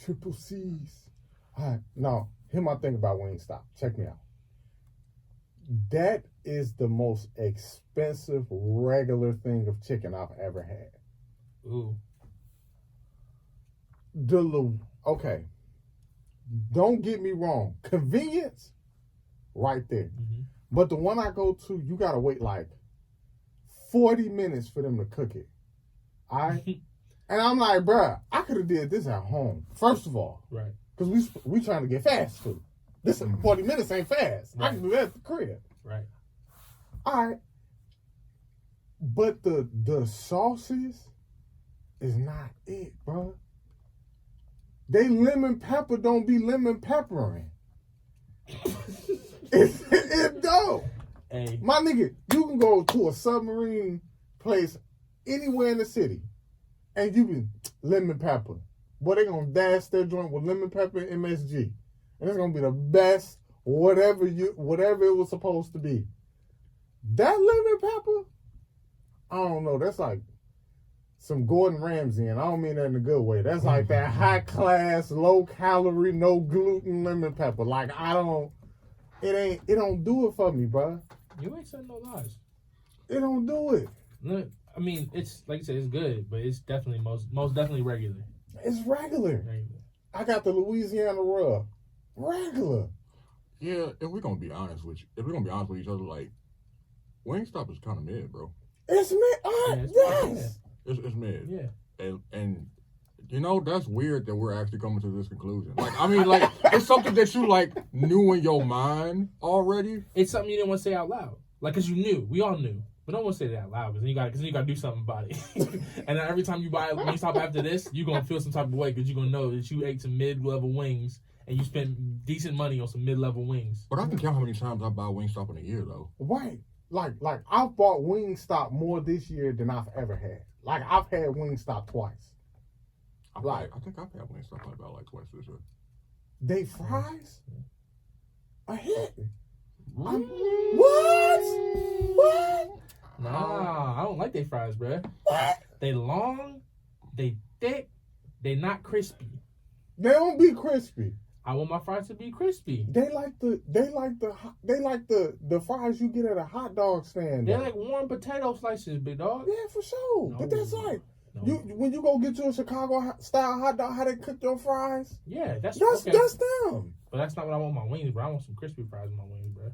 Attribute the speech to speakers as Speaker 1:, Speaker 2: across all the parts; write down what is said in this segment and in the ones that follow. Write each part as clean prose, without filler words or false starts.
Speaker 1: triple C's. All right. No, here's my thing about Wingstop. Check me out. That is the most expensive regular thing of chicken I've ever had.
Speaker 2: Ooh.
Speaker 1: Okay. Don't get me wrong. Convenience, right there.
Speaker 2: Mm-hmm.
Speaker 1: But the one I go to, you gotta wait like 40 minutes for them to cook it. Alright? And I'm like, bruh, I could have did this at home. First of all.
Speaker 2: Right.
Speaker 1: Because we trying to get fast food. This 40 minutes ain't fast.
Speaker 2: Right.
Speaker 1: I can do that at the crib.
Speaker 2: Right.
Speaker 1: Alright. But the sauces is not it, bro. They lemon pepper don't be lemon peppering. it don't.
Speaker 2: Hey.
Speaker 1: My nigga, you can go to a submarine place anywhere in the city and you can lemon pepper. Boy, they gonna dash their joint with lemon pepper and MSG. And it's gonna be the best whatever it was supposed to be. That lemon pepper, I don't know, that's like some Gordon Ramsay, and I don't mean that in a good way. That's like that high class, low calorie, no gluten lemon pepper. Like it don't do it for me, bro.
Speaker 2: You ain't saying no lies.
Speaker 1: It don't do it.
Speaker 2: Look, I mean, it's like you said, it's good, but it's definitely most definitely regular.
Speaker 1: It's regular. I got the Louisiana rub. Regular.
Speaker 3: Yeah, if we're gonna be honest with each other, like Wingstop is kind of mid, bro.
Speaker 1: It's mid. Yes.
Speaker 3: It's mid.
Speaker 2: Yeah.
Speaker 3: And you know, that's weird that we're actually coming to this conclusion. Like, I mean, like, it's something that you, like, knew in your mind already.
Speaker 2: It's something you didn't want to say out loud. Like, because you knew. We all knew. But don't want to say that out loud, because then you got to do something about it. And then every time you buy Wingstop after this, you're going to feel some type of way, because you're going to know that you ate some mid-level wings, and you spent decent money on some mid-level wings.
Speaker 3: But I can count how many times I buy Wingstop in a year, though.
Speaker 1: Right. Like I've bought Wingstop more this year than I've ever had. Like, I've had Wingstop twice.
Speaker 3: I think I've had Wingstop about like twice this year.
Speaker 1: They fries? A hit.
Speaker 2: What?
Speaker 1: What?
Speaker 2: Nah, I don't like they fries, bruh.
Speaker 1: What?
Speaker 2: They long, they thick, they not crispy.
Speaker 1: They don't be crispy.
Speaker 2: I want my fries to be crispy.
Speaker 1: They like the fries you get at a hot dog stand.
Speaker 2: They're like warm potato slices, big dog.
Speaker 1: Yeah, for sure.
Speaker 2: No.
Speaker 1: But that's like
Speaker 2: No.
Speaker 1: when you go get you a Chicago style hot dog, how they cook your fries.
Speaker 2: Yeah, that's
Speaker 1: okay. That's them.
Speaker 2: But that's not what I want on my wings, bro. I want some crispy fries on my wings, bro.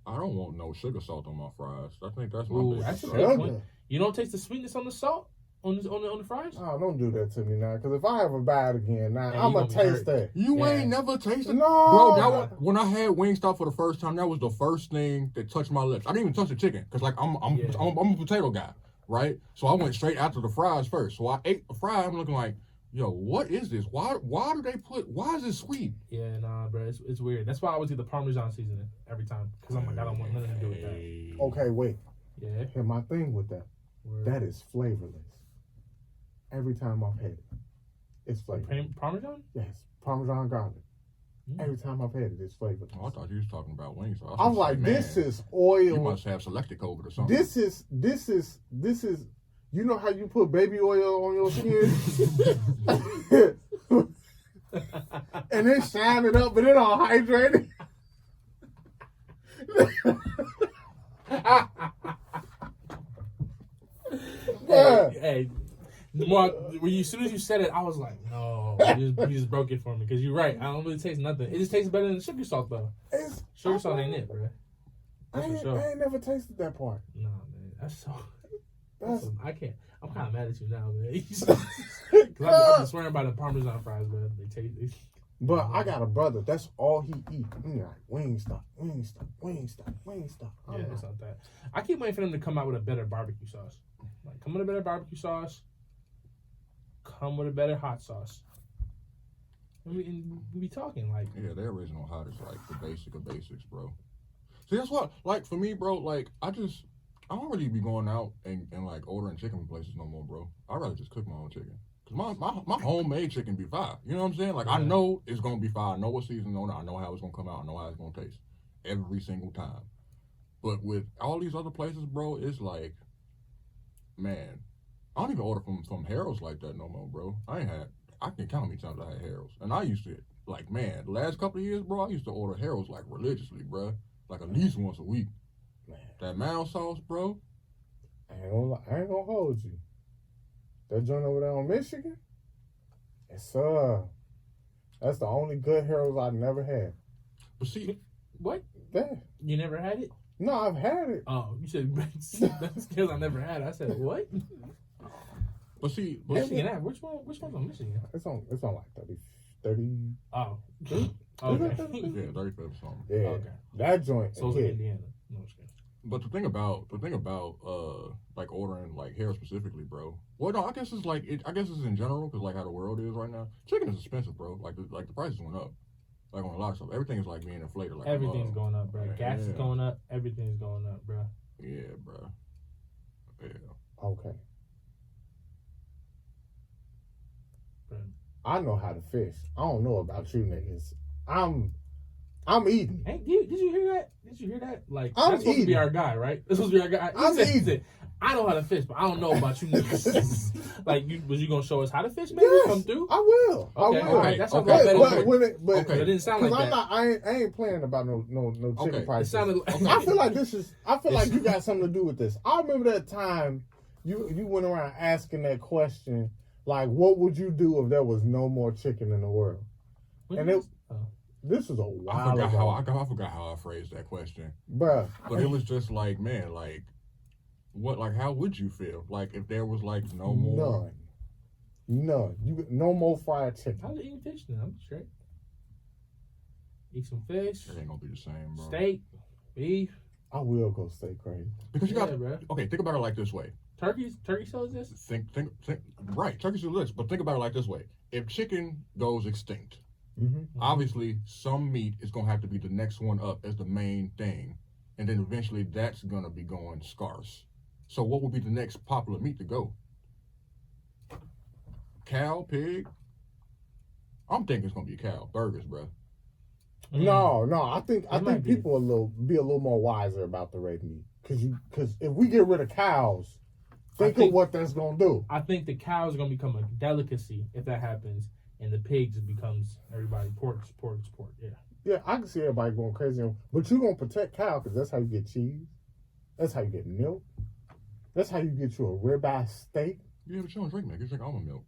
Speaker 3: I don't want no sugar salt on my fries. I think that's my
Speaker 2: Ooh,
Speaker 3: big
Speaker 2: that's a
Speaker 3: concern.
Speaker 2: good point. You don't taste the sweetness on the salt on the fries?
Speaker 1: Oh, don't do that to me now. Because if I ever buy it again, now
Speaker 2: Yeah,
Speaker 1: I'm going to taste that.
Speaker 3: You ain't never tasted?
Speaker 1: No.
Speaker 3: Bro, when I had Wingstop for the first time, that was the first thing that touched my lips. I didn't even touch the chicken because, like, I'm a potato guy, right? So I went straight after the fries first. So I ate the fry. I'm looking like, yo, what is this? Why is it sweet?
Speaker 2: Yeah, nah, bro. It's weird. That's why I always get the Parmesan seasoning every time. Because I'm like, I don't want nothing to do with that.
Speaker 1: Okay, wait.
Speaker 2: Yeah.
Speaker 1: Here's my thing with that.
Speaker 2: Word.
Speaker 1: That is flavorless. Every time I've had it, it's flavorless.
Speaker 2: Parmesan?
Speaker 1: Yes, Parmesan garlic. Every time I've had it, it's flavorless.
Speaker 3: Oh, I thought you was talking about wings. So
Speaker 1: I'm like, this is oil.
Speaker 3: You must have selected COVID or something.
Speaker 1: This is. You know how you put baby oil on your skin, and then shine it up, but it all hydrated.
Speaker 2: Hey, as soon as you said it, I was like, no, you just broke it for me. Because you're right. I don't really taste nothing. It just tastes better than sugar salt, though. Sugar salt ain't it, bro.
Speaker 1: I ain't never tasted that part.
Speaker 2: Nah, man. That's so... I can't. I'm kind of mad at you now, man. Because I've been swearing by the Parmesan fries, man. They taste...
Speaker 1: But I got a brother. That's all he eat. Like, Wingstop.
Speaker 2: Yeah, it's not that. I keep waiting for them to come out with a better barbecue sauce. Like, come with a better barbecue sauce. Come with a better hot sauce. We be talking like...
Speaker 3: Yeah, their original hot is like the basic of basics, bro. See, that's what, like, for me, bro, like, I don't really be going out and like ordering chicken from places no more, bro. I'd rather just cook my own chicken. Cause my homemade chicken be fire. You know what I'm saying? Like, I know it's gonna be fire. I know what season on it. I know how it's gonna come out. I know how it's gonna taste every single time. But with all these other places, bro, it's like, man, I don't even order from Harold's like that no more, bro. I I can count how many times I had Harold's. And I used to, like, man, the last couple of years, bro, I used to order Harold's, like, religiously, bro. Like, at least once a week.
Speaker 1: Man,
Speaker 3: That mound sauce, bro.
Speaker 1: I ain't gonna hold you. That joint over there on Michigan, it's that's the only good Harold's I've never had.
Speaker 3: But see,
Speaker 2: What?
Speaker 1: That,
Speaker 2: You never had it?
Speaker 1: no, I've had it.
Speaker 2: Oh, you said that's because I never had it. I said what?
Speaker 3: but see,
Speaker 2: Michigan Ave. Which one's on Michigan?
Speaker 1: It's on like 30.
Speaker 2: Oh,
Speaker 1: Is
Speaker 2: okay.
Speaker 1: it 30?
Speaker 3: yeah, 35th or something.
Speaker 1: Yeah,
Speaker 2: Okay.
Speaker 1: that joint.
Speaker 2: So it's
Speaker 1: yeah.
Speaker 2: in Indiana. No, I'm just kidding.
Speaker 3: But the thing about like ordering like Harold specifically, bro. Well, no, I guess it's like I guess it's in general because like how the world is right now. Chicken is expensive, bro. Like the prices went up. Like on a lot of stuff, everything is like being inflated. Like
Speaker 2: Everything's going up, bro. Gas is
Speaker 3: yeah.
Speaker 2: going up. Everything's going up, bro.
Speaker 3: Yeah, bro. Yeah.
Speaker 1: Okay.
Speaker 2: Bro.
Speaker 1: I know how to fish. I don't know about you niggas. I'm eating.
Speaker 2: Hey, did you hear that? Did you hear that? Like,
Speaker 1: I'm
Speaker 2: that's supposed to be
Speaker 1: eating.
Speaker 2: our guy, right? This supposed to be our guy.
Speaker 1: I'm
Speaker 2: He
Speaker 1: eating.
Speaker 2: said, I know how to fish, but I don't know about you niggas. Like, was you gonna show us how to fish? Maybe
Speaker 1: Yes,
Speaker 2: come through.
Speaker 1: I will.
Speaker 2: Okay,
Speaker 1: I will.
Speaker 2: all right, that sounds
Speaker 3: Okay,
Speaker 2: like better.
Speaker 1: But
Speaker 2: than-
Speaker 1: when it, but
Speaker 3: Okay.
Speaker 2: It didn't sound
Speaker 1: because
Speaker 2: like
Speaker 1: I'm
Speaker 2: that.
Speaker 1: not, I ain't playing about no chicken
Speaker 3: Okay.
Speaker 2: It
Speaker 1: prices.
Speaker 2: sounded.
Speaker 3: Okay.
Speaker 1: I feel like you got something to do with this. I remember that time you went around asking that question, like, what would you do if there was no more chicken in the world?
Speaker 2: When
Speaker 1: And
Speaker 2: you
Speaker 1: it-
Speaker 2: was- oh.
Speaker 1: This was a
Speaker 3: I
Speaker 1: while
Speaker 3: forgot
Speaker 1: ago,
Speaker 3: I forgot how I phrased that question.
Speaker 1: bruh.
Speaker 3: But it was just like, man, like, what, like, how would you feel, like, if there was like no more?
Speaker 1: None. You no more fried chicken.
Speaker 2: I was eating fish then. I'm straight. Eat some fish,
Speaker 3: It ain't gonna be the same, bro.
Speaker 2: steak, beef.
Speaker 1: I will go stay crazy.
Speaker 3: Because you
Speaker 2: Yeah,
Speaker 3: got
Speaker 2: bro.
Speaker 3: okay. Think about it like this way.
Speaker 2: Turkey sells this.
Speaker 3: Think. Right, turkey's a list, but think about it like this way. If chicken goes extinct,
Speaker 1: Mm-hmm.
Speaker 3: obviously some meat is gonna have to be the next one up as the main thing, and then eventually that's gonna be going scarce. So what would be the next popular meat to go? Cow, pig? I'm thinking it's gonna be cow. Burgers, bro.
Speaker 1: No, I think
Speaker 2: might be.
Speaker 1: people be a little more wiser about the red meat because if we get rid of cows, think of what that's gonna do.
Speaker 2: I think the cow is gonna become a delicacy if that happens, and the pig just becomes everybody pork. Yeah.
Speaker 1: Yeah, I can see everybody going crazy, but you're gonna protect cow because that's how you get cheese. That's how you get milk. That's how you get you a ribeye steak.
Speaker 3: Yeah, but you don't drink milk. You drink almond milk.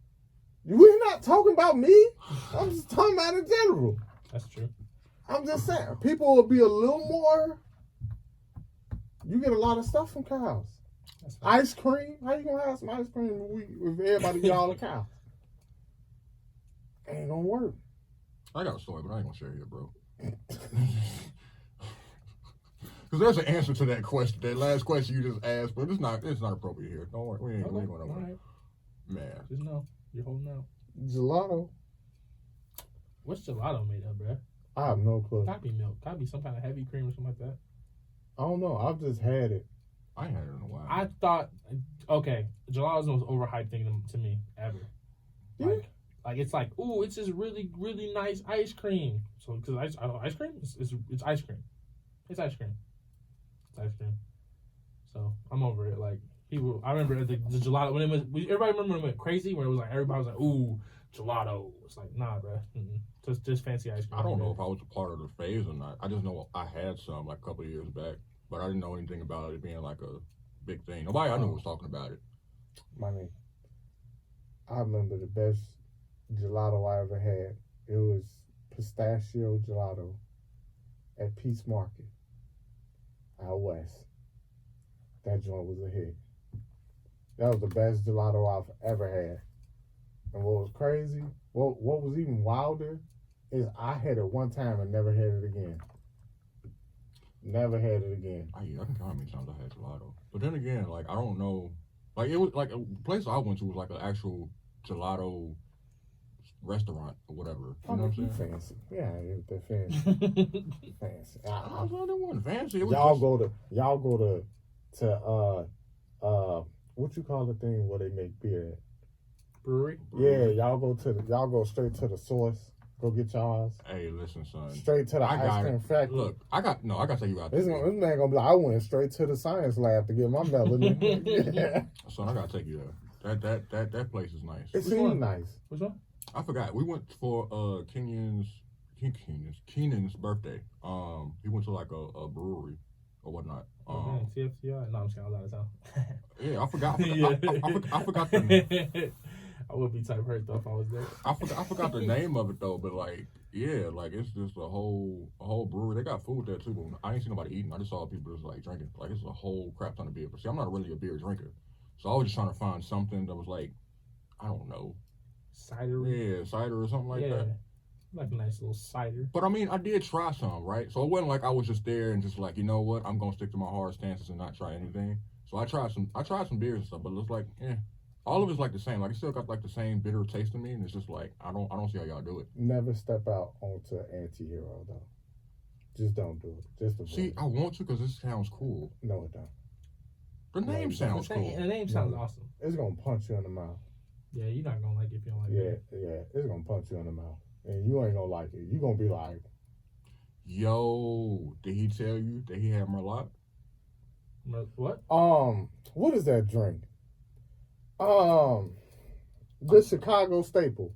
Speaker 1: We're not talking about me. I'm just talking about in general.
Speaker 2: That's true.
Speaker 1: I'm just saying, people will be a little more. You get a lot of stuff from cows.
Speaker 2: That's fine.
Speaker 1: Ice cream. How you gonna have some ice cream if everybody get all the cows? Ain't gonna work.
Speaker 3: I got a story, but I ain't gonna share it here, bro. Because there's an answer to that question, that last question you just asked, but it's not appropriate here. Don't worry, we ain't going
Speaker 2: All
Speaker 3: nowhere.
Speaker 2: right.
Speaker 3: Man,
Speaker 2: Just know you're holding out.
Speaker 1: Gelato.
Speaker 2: What's gelato made of, bro?
Speaker 1: I have no clue.
Speaker 2: Gotta be milk. Gotta be some kind of heavy cream or something like that.
Speaker 1: I don't know. I've just had it.
Speaker 3: I ain't had it in a while.
Speaker 2: I thought, okay, gelato's the most overhyped thing to me ever.
Speaker 1: Yeah.
Speaker 2: Like it's like, ooh, it's just really, really nice ice cream. So, because ice cream, it's ice cream. It's ice cream. It's ice cream. So I'm over it. Like people, I remember the gelato when it was. Everybody remember when it went crazy, where it was like everybody was like, ooh, gelato. It's like, nah, bro. Just fancy ice cream.
Speaker 3: I don't know if I was a part of the phase or not. I just know I had some like a couple of years back, but I didn't know anything about it being like a big thing. Nobody I knew was talking about it.
Speaker 1: My name. I remember the best gelato I ever had. It was pistachio gelato at Peace Market out west. That joint was a hit. That was the best gelato I've ever had. And what was crazy, what was even wilder, is I had it one time and never had it again. Never had it again.
Speaker 3: I can count how many times I had gelato. But then again, like I don't know, like it was like a place I went to was like an actual gelato restaurant or whatever. You know what I'm saying?
Speaker 1: Fancy. Yeah, they're fancy. Fancy.
Speaker 3: I wasn't fancy. It was
Speaker 1: Y'all
Speaker 3: just,
Speaker 1: go to what you call the thing where they make beer at?
Speaker 2: Brewery.
Speaker 1: Yeah, y'all go straight to the source. Go get y'all's.
Speaker 3: Hey, listen, son.
Speaker 1: Straight to the
Speaker 3: I
Speaker 1: ice
Speaker 3: got
Speaker 1: cream
Speaker 3: it.
Speaker 1: factory.
Speaker 3: Look, I got to take you out
Speaker 1: This
Speaker 3: there.
Speaker 1: man gonna be like, I went straight to the science lab to get my melanin. Yeah.
Speaker 3: Son, I gotta take you there. That place is nice.
Speaker 1: It
Speaker 2: Which
Speaker 1: seemed
Speaker 2: one?
Speaker 1: nice.
Speaker 2: Which one?
Speaker 3: I forgot. We went for Keenan's birthday. He went to like a brewery or whatnot.
Speaker 2: CFCI? No, I'm saying a lot of time.
Speaker 3: Yeah, I forgot. I forgot the.
Speaker 2: I would be type hurt though if I was there.
Speaker 3: I forgot the name of it though, but like yeah, like it's just a whole brewery. They got food there too, but I ain't seen nobody eating. I just saw people just like drinking. Like it's a whole crap ton of beer. But see, I'm not really a beer drinker, so I was just trying to find something that was like, I don't know,
Speaker 2: Cider.
Speaker 3: yeah, cider or something like that.
Speaker 2: Like a nice little cider.
Speaker 3: But I mean, I did try some, right? So it wasn't like I was just there and just like, you know what, I'm gonna stick to my hard stances and not try anything. So I tried some beers and stuff, but it's like, all of it's like the same. Like it still got like the same bitter taste to me, and it's just like I don't see how y'all do it.
Speaker 1: Never step out onto anti-hero though. Just don't do it. Just avoid
Speaker 3: See,
Speaker 1: it.
Speaker 3: I want to because this sounds cool.
Speaker 1: No, it don't.
Speaker 3: The name sounds cool.
Speaker 2: The name sounds awesome.
Speaker 1: It's gonna punch you in the mouth.
Speaker 2: Yeah, you're not gonna like it if you don't like it.
Speaker 1: Yeah, it's gonna punch you in the mouth, and you ain't gonna like it. You gonna be like,
Speaker 3: "Yo, did he tell you that he had Merlot?"
Speaker 2: What?
Speaker 1: What is that drink? The Chicago staple.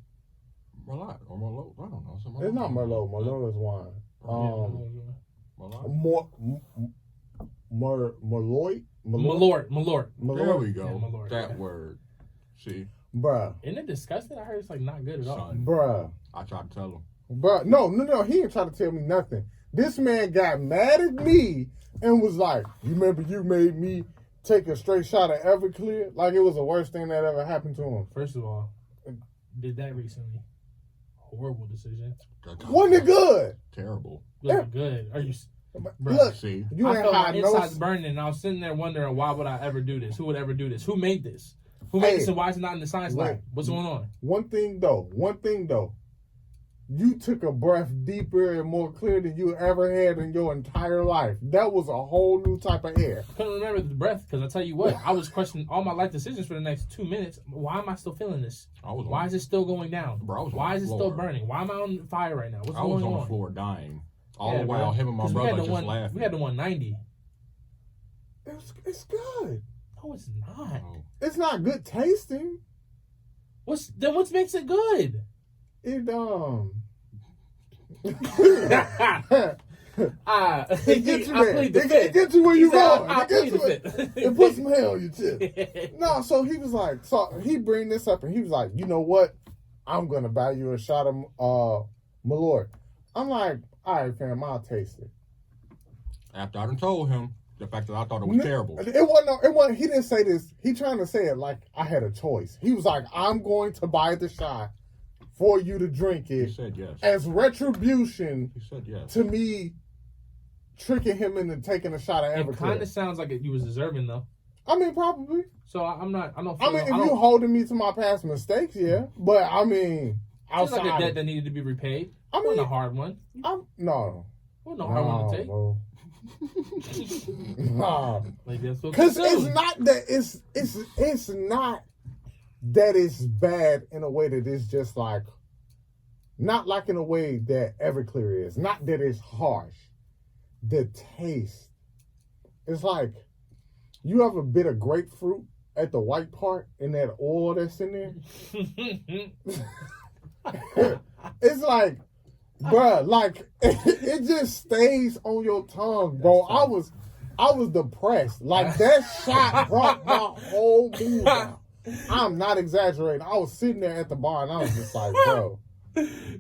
Speaker 3: Merlot or Merlot? I don't know.
Speaker 1: It's not Merlot. Merlot is wine.
Speaker 2: Malort.
Speaker 3: There we go.
Speaker 2: Yeah, Malort,
Speaker 3: that word. See,
Speaker 1: bruh.
Speaker 2: Isn't it disgusting? I heard it's like not good at all.
Speaker 1: Bruh.
Speaker 3: I tried to tell him.
Speaker 1: Bruh. No. He ain't trying to tell me nothing. This man got mad at me and was like, "You remember you made me take a straight shot of Everclear? Like it was the worst thing that ever happened to him."
Speaker 2: First of all, did that recently. Horrible decision.
Speaker 1: Wasn't it good?
Speaker 3: Terrible.
Speaker 2: Look good. Are you? Bro,
Speaker 1: look,
Speaker 3: see,
Speaker 1: you
Speaker 2: I
Speaker 1: ain't
Speaker 2: felt my
Speaker 1: hot
Speaker 2: insides
Speaker 1: nose.
Speaker 2: burning, and I was sitting there wondering, why would I ever do this? Who would ever do this? Who made this? Who made this, and why is it not in the science lab? What's going on?
Speaker 1: One thing though. You took a breath deeper and more clear than you ever had in your entire life. That was a whole new type of air.
Speaker 2: I couldn't remember the breath because I tell you what, I was questioning all my life decisions for the next 2 minutes. Why am I still feeling this? Why is it still going down?
Speaker 3: Bro,
Speaker 2: why is it still burning? Why am I on fire right now? What's going on?
Speaker 3: I was on the floor dying. All the while him and my brother just laughing.
Speaker 2: We had the 190.
Speaker 1: It's good.
Speaker 2: No, it's not.
Speaker 3: Oh.
Speaker 1: It's not good tasting.
Speaker 2: What makes it good?
Speaker 1: It
Speaker 2: It gets you there.
Speaker 1: It gets you where you going. It puts some hell on your chest. No, so he was like, he bring this up and he was like, you know what? I'm gonna buy you a shot of Malort. I'm like, all right, fam, I'll taste it.
Speaker 3: After I done told him the fact that I thought it was terrible.
Speaker 1: It wasn't. He didn't say this. He trying to say it like I had a choice. He was like, I'm going to buy the shot for you to drink it.
Speaker 3: He said yes.
Speaker 1: As retribution.
Speaker 3: He said yes.
Speaker 1: To me, tricking him into taking a shot of Everclear.
Speaker 2: It kind of sounds like you was deserving though.
Speaker 1: I mean, probably.
Speaker 2: So I'm not. I don't.
Speaker 1: I mean, if you holding me to my past mistakes, yeah. But I mean,
Speaker 2: outside it's like a debt that needed to be repaid. I mean, wasn't a hard one.
Speaker 1: No.
Speaker 2: Wasn't a hard one to take.
Speaker 1: Bro. Nah.
Speaker 2: Because
Speaker 1: it's not that it's not that it's bad in a way that it's just like not like in a way that Everclear is. Not that it's harsh. The taste. It's like you have a bit of grapefruit at the white part and that oil that's in there. It's like, bruh, like it just stays on your tongue, bro. I was depressed. Like that shot brought my whole mood down. I'm not exaggerating. I was sitting there at the bar and I was just like, bro.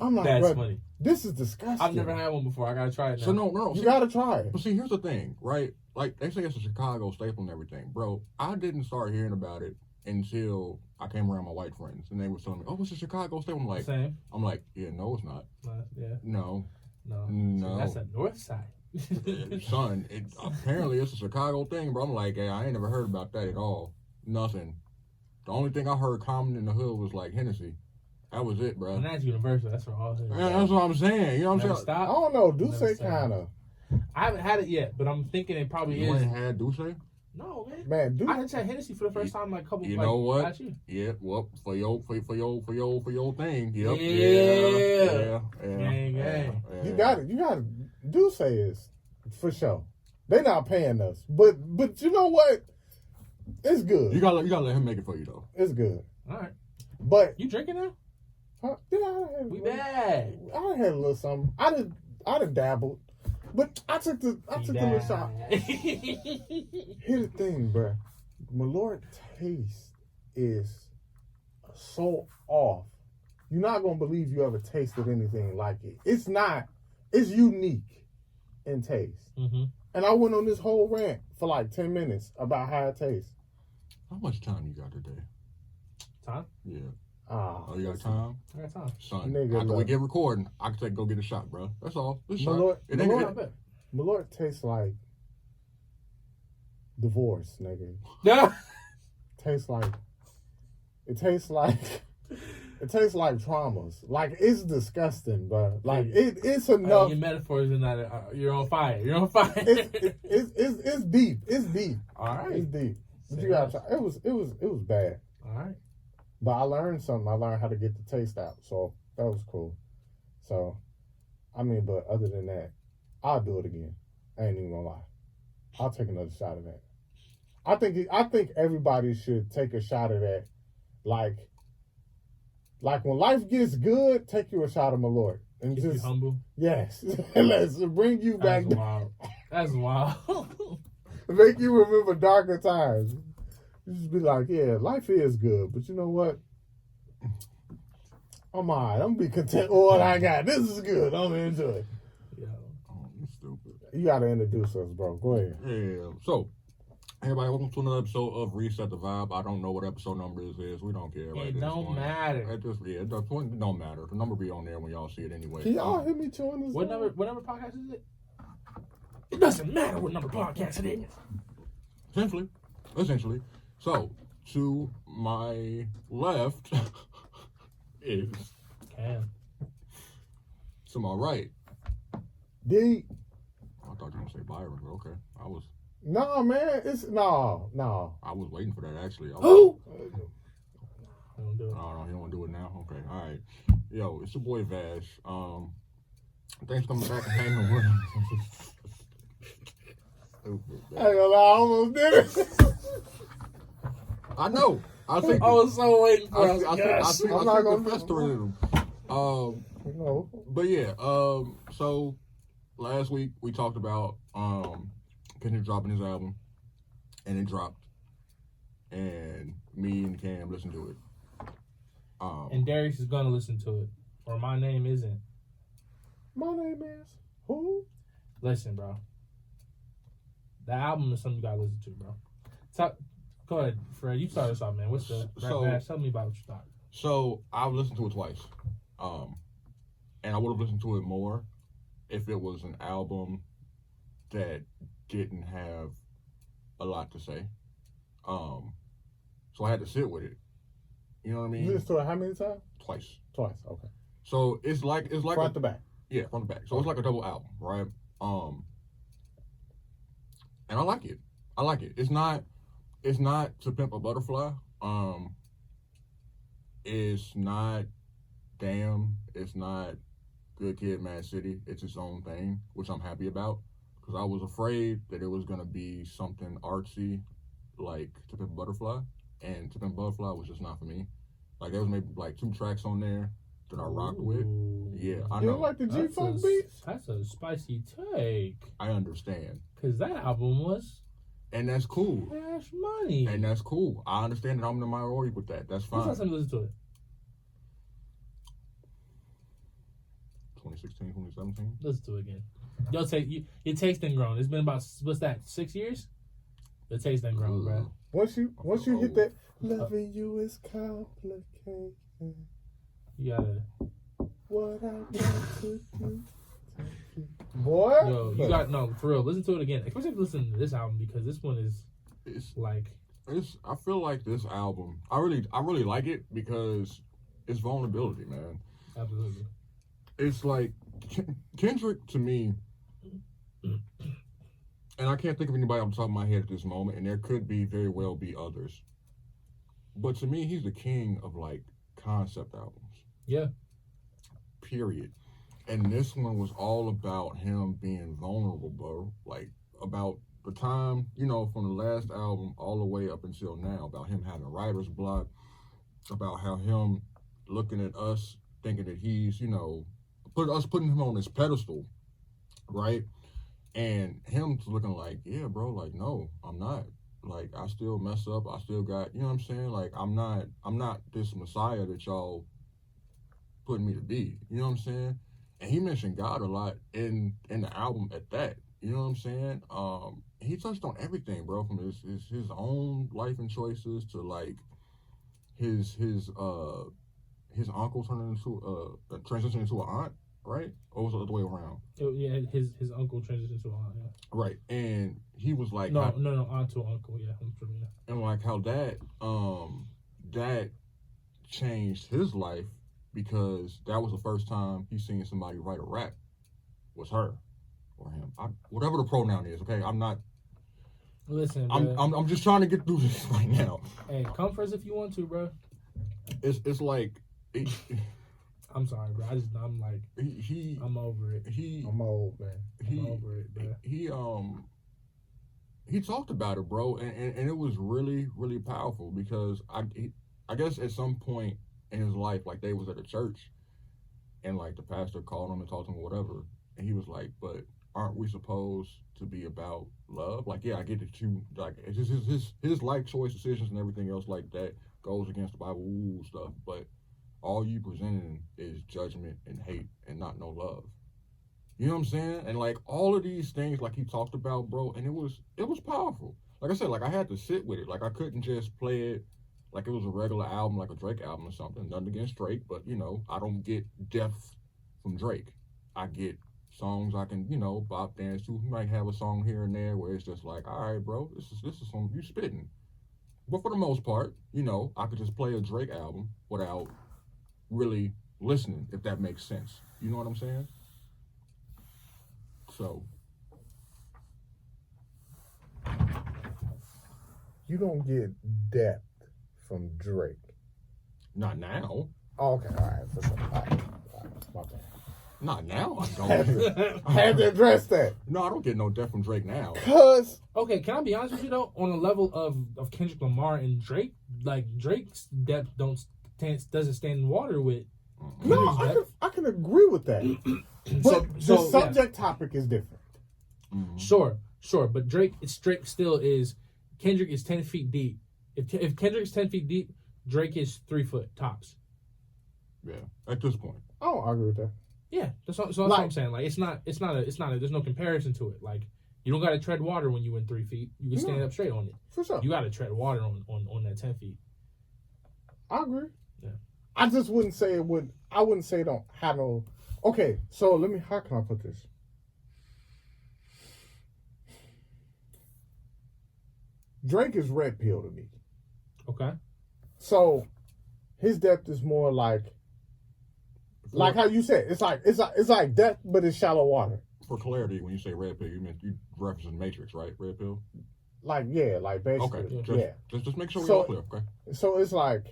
Speaker 1: I'm like,
Speaker 2: that's
Speaker 1: bro,
Speaker 2: funny.
Speaker 1: This is disgusting.
Speaker 2: I've never had one before. I gotta try it now.
Speaker 3: So no,
Speaker 1: you gotta try it.
Speaker 3: But see, here's the thing, right? Like they say it's a Chicago staple and everything, bro. I didn't start hearing about it until I came around my white friends and they were telling me, "Oh, it's a Chicago staple." I'm like, yeah, no, it's not.
Speaker 2: Yeah.
Speaker 3: No.
Speaker 2: So that's a north side.
Speaker 3: Son, apparently it's a Chicago thing, bro. I'm like, hey, I ain't never heard about that at all. Nothing. The only thing I heard common in the hood was like Hennessy. That was it, bro.
Speaker 2: And that's universal. That's for all hoods.
Speaker 3: Yeah, that's what I'm saying. You know what I'm saying?
Speaker 1: I don't know. Duce kind of.
Speaker 2: I haven't had it yet, but I'm thinking it probably
Speaker 3: you
Speaker 2: is.
Speaker 3: You ain't had Duce?
Speaker 2: No, man.
Speaker 1: Man, Duce.
Speaker 2: I just had Hennessy for the first time like a couple.
Speaker 3: You know what?
Speaker 2: Last year.
Speaker 3: Yeah, well, for your thing. Yep.
Speaker 2: Yeah.
Speaker 1: Gang. You got it. Duce is for sure. They not paying us, but you know what? It's good.
Speaker 3: You gotta let him make it for you though.
Speaker 1: It's good.
Speaker 2: All right.
Speaker 1: But
Speaker 2: you drinking now?
Speaker 1: Huh? Yeah, I
Speaker 2: We bad.
Speaker 1: I had a little something. I done dabbled, but I took the little shot. Here's the thing, bruh. Malort taste is so off. You're not gonna believe you ever tasted anything like it. It's not. It's unique in taste.
Speaker 2: Mm-hmm.
Speaker 1: And I went on this whole rant for like 10 minutes about how it tastes.
Speaker 3: How much time you got today?
Speaker 2: Time?
Speaker 3: Yeah.
Speaker 1: Oh,
Speaker 3: You got time?
Speaker 2: I got time.
Speaker 3: Son,
Speaker 1: Nigga,
Speaker 3: after we
Speaker 1: look.
Speaker 3: get recording, I can go get a shot, bro. That's all. This shot.
Speaker 1: Malort,
Speaker 3: It ain't
Speaker 1: Malort,
Speaker 3: good.
Speaker 1: Malort tastes like divorce, nigga.
Speaker 2: Yeah.
Speaker 1: Tastes like it tastes like traumas. Like it's disgusting, bro. Like it's enough.
Speaker 2: Your metaphors are not. You're on fire. You're on fire.
Speaker 1: It's deep. It's deep.
Speaker 2: All right.
Speaker 1: It's deep. But
Speaker 2: Say
Speaker 1: you gotta
Speaker 2: less.
Speaker 1: try. It was bad.
Speaker 2: All right.
Speaker 1: But I learned something. I learned how to get the taste out. So that was cool. So, I mean, but other than that, I'll do it again. I ain't even gonna lie. I'll take another shot of that. I think everybody should take a shot of that. Like when life gets good, take you a shot of Malort. And
Speaker 2: Keep you
Speaker 1: just
Speaker 2: humble.
Speaker 1: yes. Let's bring you back.
Speaker 2: That's wild. That's wild.
Speaker 1: Make you remember darker times. You just be like, yeah, life is good, but you know what? I'm alright. I'm gonna be content with what I got. This is good. I'm gonna enjoy it.
Speaker 2: Yo.
Speaker 3: Oh, you stupid.
Speaker 1: You gotta introduce us, bro. Go ahead.
Speaker 3: Yeah. So, everybody, welcome to another episode of Reset the Vibe. I don't know what episode number this is. We don't care.
Speaker 2: It don't matter.
Speaker 3: It don't matter. The number be on there when y'all see it anyway.
Speaker 1: Can y'all hear me chewing this?
Speaker 2: What number podcast is it? It doesn't matter what number podcast it is.
Speaker 3: Essentially. So, to my left is
Speaker 2: Cam.
Speaker 3: to my right.
Speaker 1: D.
Speaker 3: I thought you were gonna say Byron, but okay.
Speaker 1: Nah, man. It's no.
Speaker 3: I was waiting for that actually.
Speaker 2: Who? Don't do it.
Speaker 3: Oh, no, you don't want to do it now? Okay, all right. Yo, it's your boy Vash. Thanks for coming back and hanging with us. Stupid,
Speaker 1: I ain't gonna lie, I almost did it.
Speaker 3: I know. I think.
Speaker 2: I was so waiting for it.
Speaker 3: I think
Speaker 1: I'm not
Speaker 3: the
Speaker 1: gonna-
Speaker 3: festering in them.
Speaker 1: No.
Speaker 3: But yeah. So last week we talked about Kendrick dropping his album, and it dropped, and me and Cam listened to it.
Speaker 2: And Darius is gonna listen to it, or my name isn't.
Speaker 1: My name is who?
Speaker 2: Listen, bro. The album is something you gotta listen to, bro. Go ahead, Fred. You start us off, man. What's the
Speaker 3: So-
Speaker 2: rap? Tell me about what you thought.
Speaker 3: So I've listened to it twice, and I would have listened to it more if it was an album that didn't have a lot to say. So I had to sit with it. You know what I
Speaker 1: You
Speaker 3: mean?
Speaker 1: listened to it how many times?
Speaker 3: Twice.
Speaker 1: Twice. Okay.
Speaker 3: So it's like
Speaker 1: Front to back.
Speaker 3: yeah, front to back. So it's like a double album, right? And I like it. It's not To Pimp a Butterfly. It's not Damn. It's not Good Kid, Mad City. It's its own thing, which I'm happy about, because I was afraid that it was gonna be something artsy like To Pimp a Butterfly, and To Pimp a Butterfly was just not for me. Like there was maybe like 2 tracks on there that I rocked with. Yeah, I
Speaker 1: You
Speaker 3: know.
Speaker 1: don't like the G
Speaker 2: That's
Speaker 1: Funk
Speaker 2: a-
Speaker 1: beats?
Speaker 2: That's a spicy take.
Speaker 3: I understand,
Speaker 2: Cause that album was
Speaker 3: and that's cool.
Speaker 2: Cash Money.
Speaker 3: And that's cool. I understand that I'm in the minority with that. That's
Speaker 2: When's the
Speaker 3: fine.
Speaker 2: last time you listened to it?
Speaker 3: 2016, 2017.
Speaker 2: Listen to it again. Your taste done grown. It's been about, what's that, 6 years? The taste done grown, bro.
Speaker 1: Once you hit that, loving you is complicated.
Speaker 2: You gotta,
Speaker 1: What I want to do. Boy.
Speaker 2: yo, you got, no, for real, listen to it again. Especially if you listen to this album, because this one is
Speaker 3: It's
Speaker 2: like,
Speaker 3: I feel like this album, I really like it because it's vulnerability, man.
Speaker 2: absolutely.
Speaker 3: It's like Kendrick to me, and I can't think of anybody off the top of my head at this moment, and there could very well be others. But to me, he's the king of like concept albums.
Speaker 2: Yeah.
Speaker 3: Period. And this one was all about him being vulnerable, bro. Like about the time, from the last album all the way up until now, about him having writer's block, about how him looking at us thinking that he's, you know, putting him on this pedestal, right? And him looking like, yeah, bro, like, no, I'm not. Like, I still mess up. I still got, you know what I'm saying? Like, I'm not this Messiah that y'all putting me to be. You know what I'm saying? And he mentioned God a lot in the album at that. You know what I'm saying? He touched on everything, bro, from his own life and choices to like his uncle turning into transitioning into an aunt, right? Or was it the other way around?
Speaker 2: Yeah, his uncle transitioned to an aunt. Yeah.
Speaker 3: Right, and he was like,
Speaker 2: no, aunt to uncle. Yeah, I'm sure. Yeah.
Speaker 3: And like how that changed his life because that was the first time he seen somebody write a rap was her or him. Whatever the pronoun is, okay? I'm not.
Speaker 2: Listen,
Speaker 3: I'm just trying to get through this right now.
Speaker 2: Hey, come first if you want to, bro.
Speaker 3: It's like.
Speaker 2: I'm sorry, bro. I'm like I'm over it.
Speaker 1: I'm old, man.
Speaker 2: I'm over it, bro.
Speaker 3: He talked about it, bro, and it was really, really powerful because I guess at some point in his life, like they was at a church, and like the pastor called him and talked to him or whatever, and he was like, "But aren't we supposed to be about love? Like, yeah, I get that you like it's just his life choice decisions and everything else like that goes against the Bible stuff, but all you presenting is judgment and hate and not no love." You know what I'm saying? And like all of these things, like he talked about, bro, and it was powerful. Like I said, like I had to sit with it. Like I couldn't just play it like it was a regular album, like a Drake album or something. Nothing against Drake, but you know, I don't get depth from Drake. I get songs I can, you know, bop dance to. He might have a song here and there where it's just like, all right, bro, this is some you spitting. But for the most part, you know, I could just play a Drake album without really listening, if that makes sense. You know what I'm saying? So
Speaker 1: you don't get depth from Drake.
Speaker 3: Not now.
Speaker 1: Oh, okay, all right, for sure. All right, my bad.
Speaker 3: Not now. I don't.
Speaker 1: I had to address that.
Speaker 3: No, I don't get no depth from Drake now.
Speaker 1: Cause
Speaker 2: okay, can I be honest with you though? On the level of Kendrick Lamar and Drake, like Drake's depth doesn't stand in water with.
Speaker 1: No, I can agree with that. But the subject topic is different.
Speaker 3: Mm-hmm.
Speaker 2: Sure, but Drake still is. Kendrick is 10 feet deep. If Kendrick's 10 feet deep, Drake is 3 foot tops.
Speaker 3: Yeah, at this point.
Speaker 1: I don't agree with that.
Speaker 2: Yeah, that's what I'm saying. Like it's not there's no comparison to it. Like you don't got to tread water when you in 3 feet. You can stand up straight on it.
Speaker 1: For sure.
Speaker 2: You got to tread water on that 10 feet.
Speaker 1: I agree.
Speaker 2: Yeah.
Speaker 1: I just wouldn't say it would. I wouldn't say it don't have no. Okay, so how can I put this? Drake is red pill to me.
Speaker 2: Okay.
Speaker 1: So his depth is more like how you said. It's like depth, but it's shallow water.
Speaker 3: For clarity, when you say red pill, you referencing Matrix, right? Red pill.
Speaker 1: Like basically,
Speaker 3: okay. Just make sure we're all clear. Okay.
Speaker 1: So it's like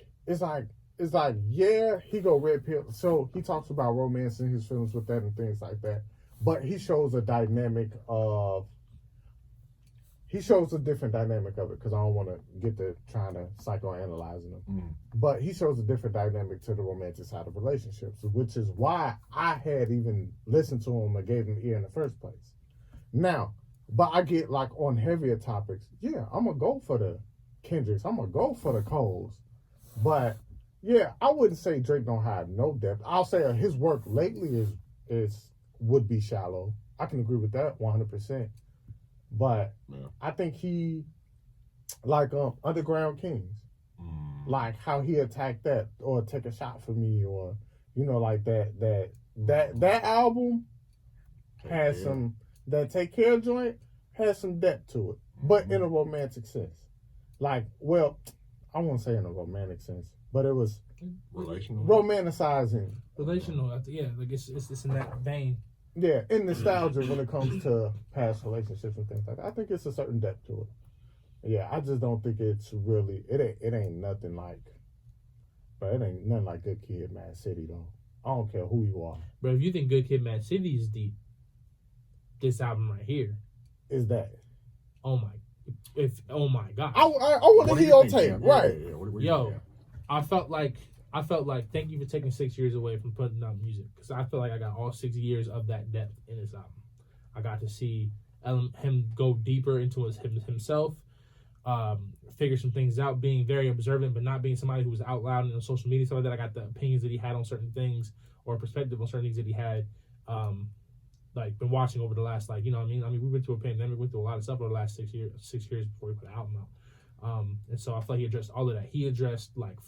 Speaker 1: yeah, he go red pill. So he talks about romance in his films with that and things like that. But he shows a dynamic of. He shows a different dynamic of it because I don't want to get to trying to psychoanalyzing them.
Speaker 3: Mm.
Speaker 1: But he shows a different dynamic to the romantic side of relationships, which is why I had even listened to him and gave him ear in the first place. Now, but I get like on heavier topics, yeah, I'm going to go for the Kendricks. I'm going to go for the Coles. But yeah, I wouldn't say Drake don't have no depth. I'll say his work lately would be shallow. I can agree with that 100%. But
Speaker 3: yeah.
Speaker 1: I think he, like Underground Kings, like how he attacked that or Take a Shot for Me or like that album has some that Take Care joint has some depth to it, but in a romantic sense. Like, well, I won't say in a romantic sense, but it was
Speaker 3: relational,
Speaker 1: romanticizing.
Speaker 2: Relational, yeah, like it's in that vein.
Speaker 1: Yeah, in nostalgia when it comes to past relationships and things like that. I think it's a certain depth to it. Yeah, I just don't think it's really it ain't nothing like, but it ain't nothing like Good Kid, Mad City though. I don't care who you are.
Speaker 2: But if you think Good Kid, Mad City is deep, this album right here
Speaker 1: is that.
Speaker 2: Oh my god.
Speaker 1: I want to hear your take, right?
Speaker 2: Yo, I felt like I felt like thank you for taking 6 years away from putting out music because I feel like I got all 6 years of that depth in this album. I got to see him go deeper into himself, figure some things out, being very observant, but not being somebody who was out loud on social media. Stuff like that. I got the opinions that he had on certain things or perspective on certain things that he had, like been watching over the last, like, you know what I mean? I mean, we went through a pandemic, went through a lot of stuff over the last 6 years before we put an album out. And so I feel like he addressed all of that. He addressed like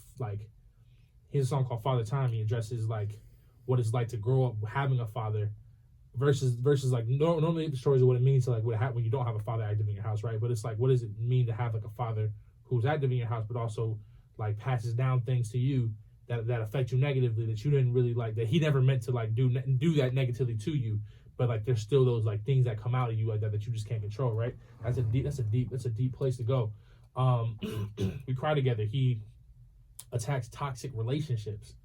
Speaker 2: he has a song called Father Time. He addresses like what it's like to grow up having a father versus like normally the stories of what it means to like what happens when you don't have a father active in your house, right? But it's like, what does it mean to have like a father who's active in your house, but also like passes down things to you that affect you negatively that you didn't really like, that he never meant to like do that negatively to you, but like there's still those like things that come out of you like that you just can't control, right? That's a deep place to go. We Cry Together. He attacks toxic relationships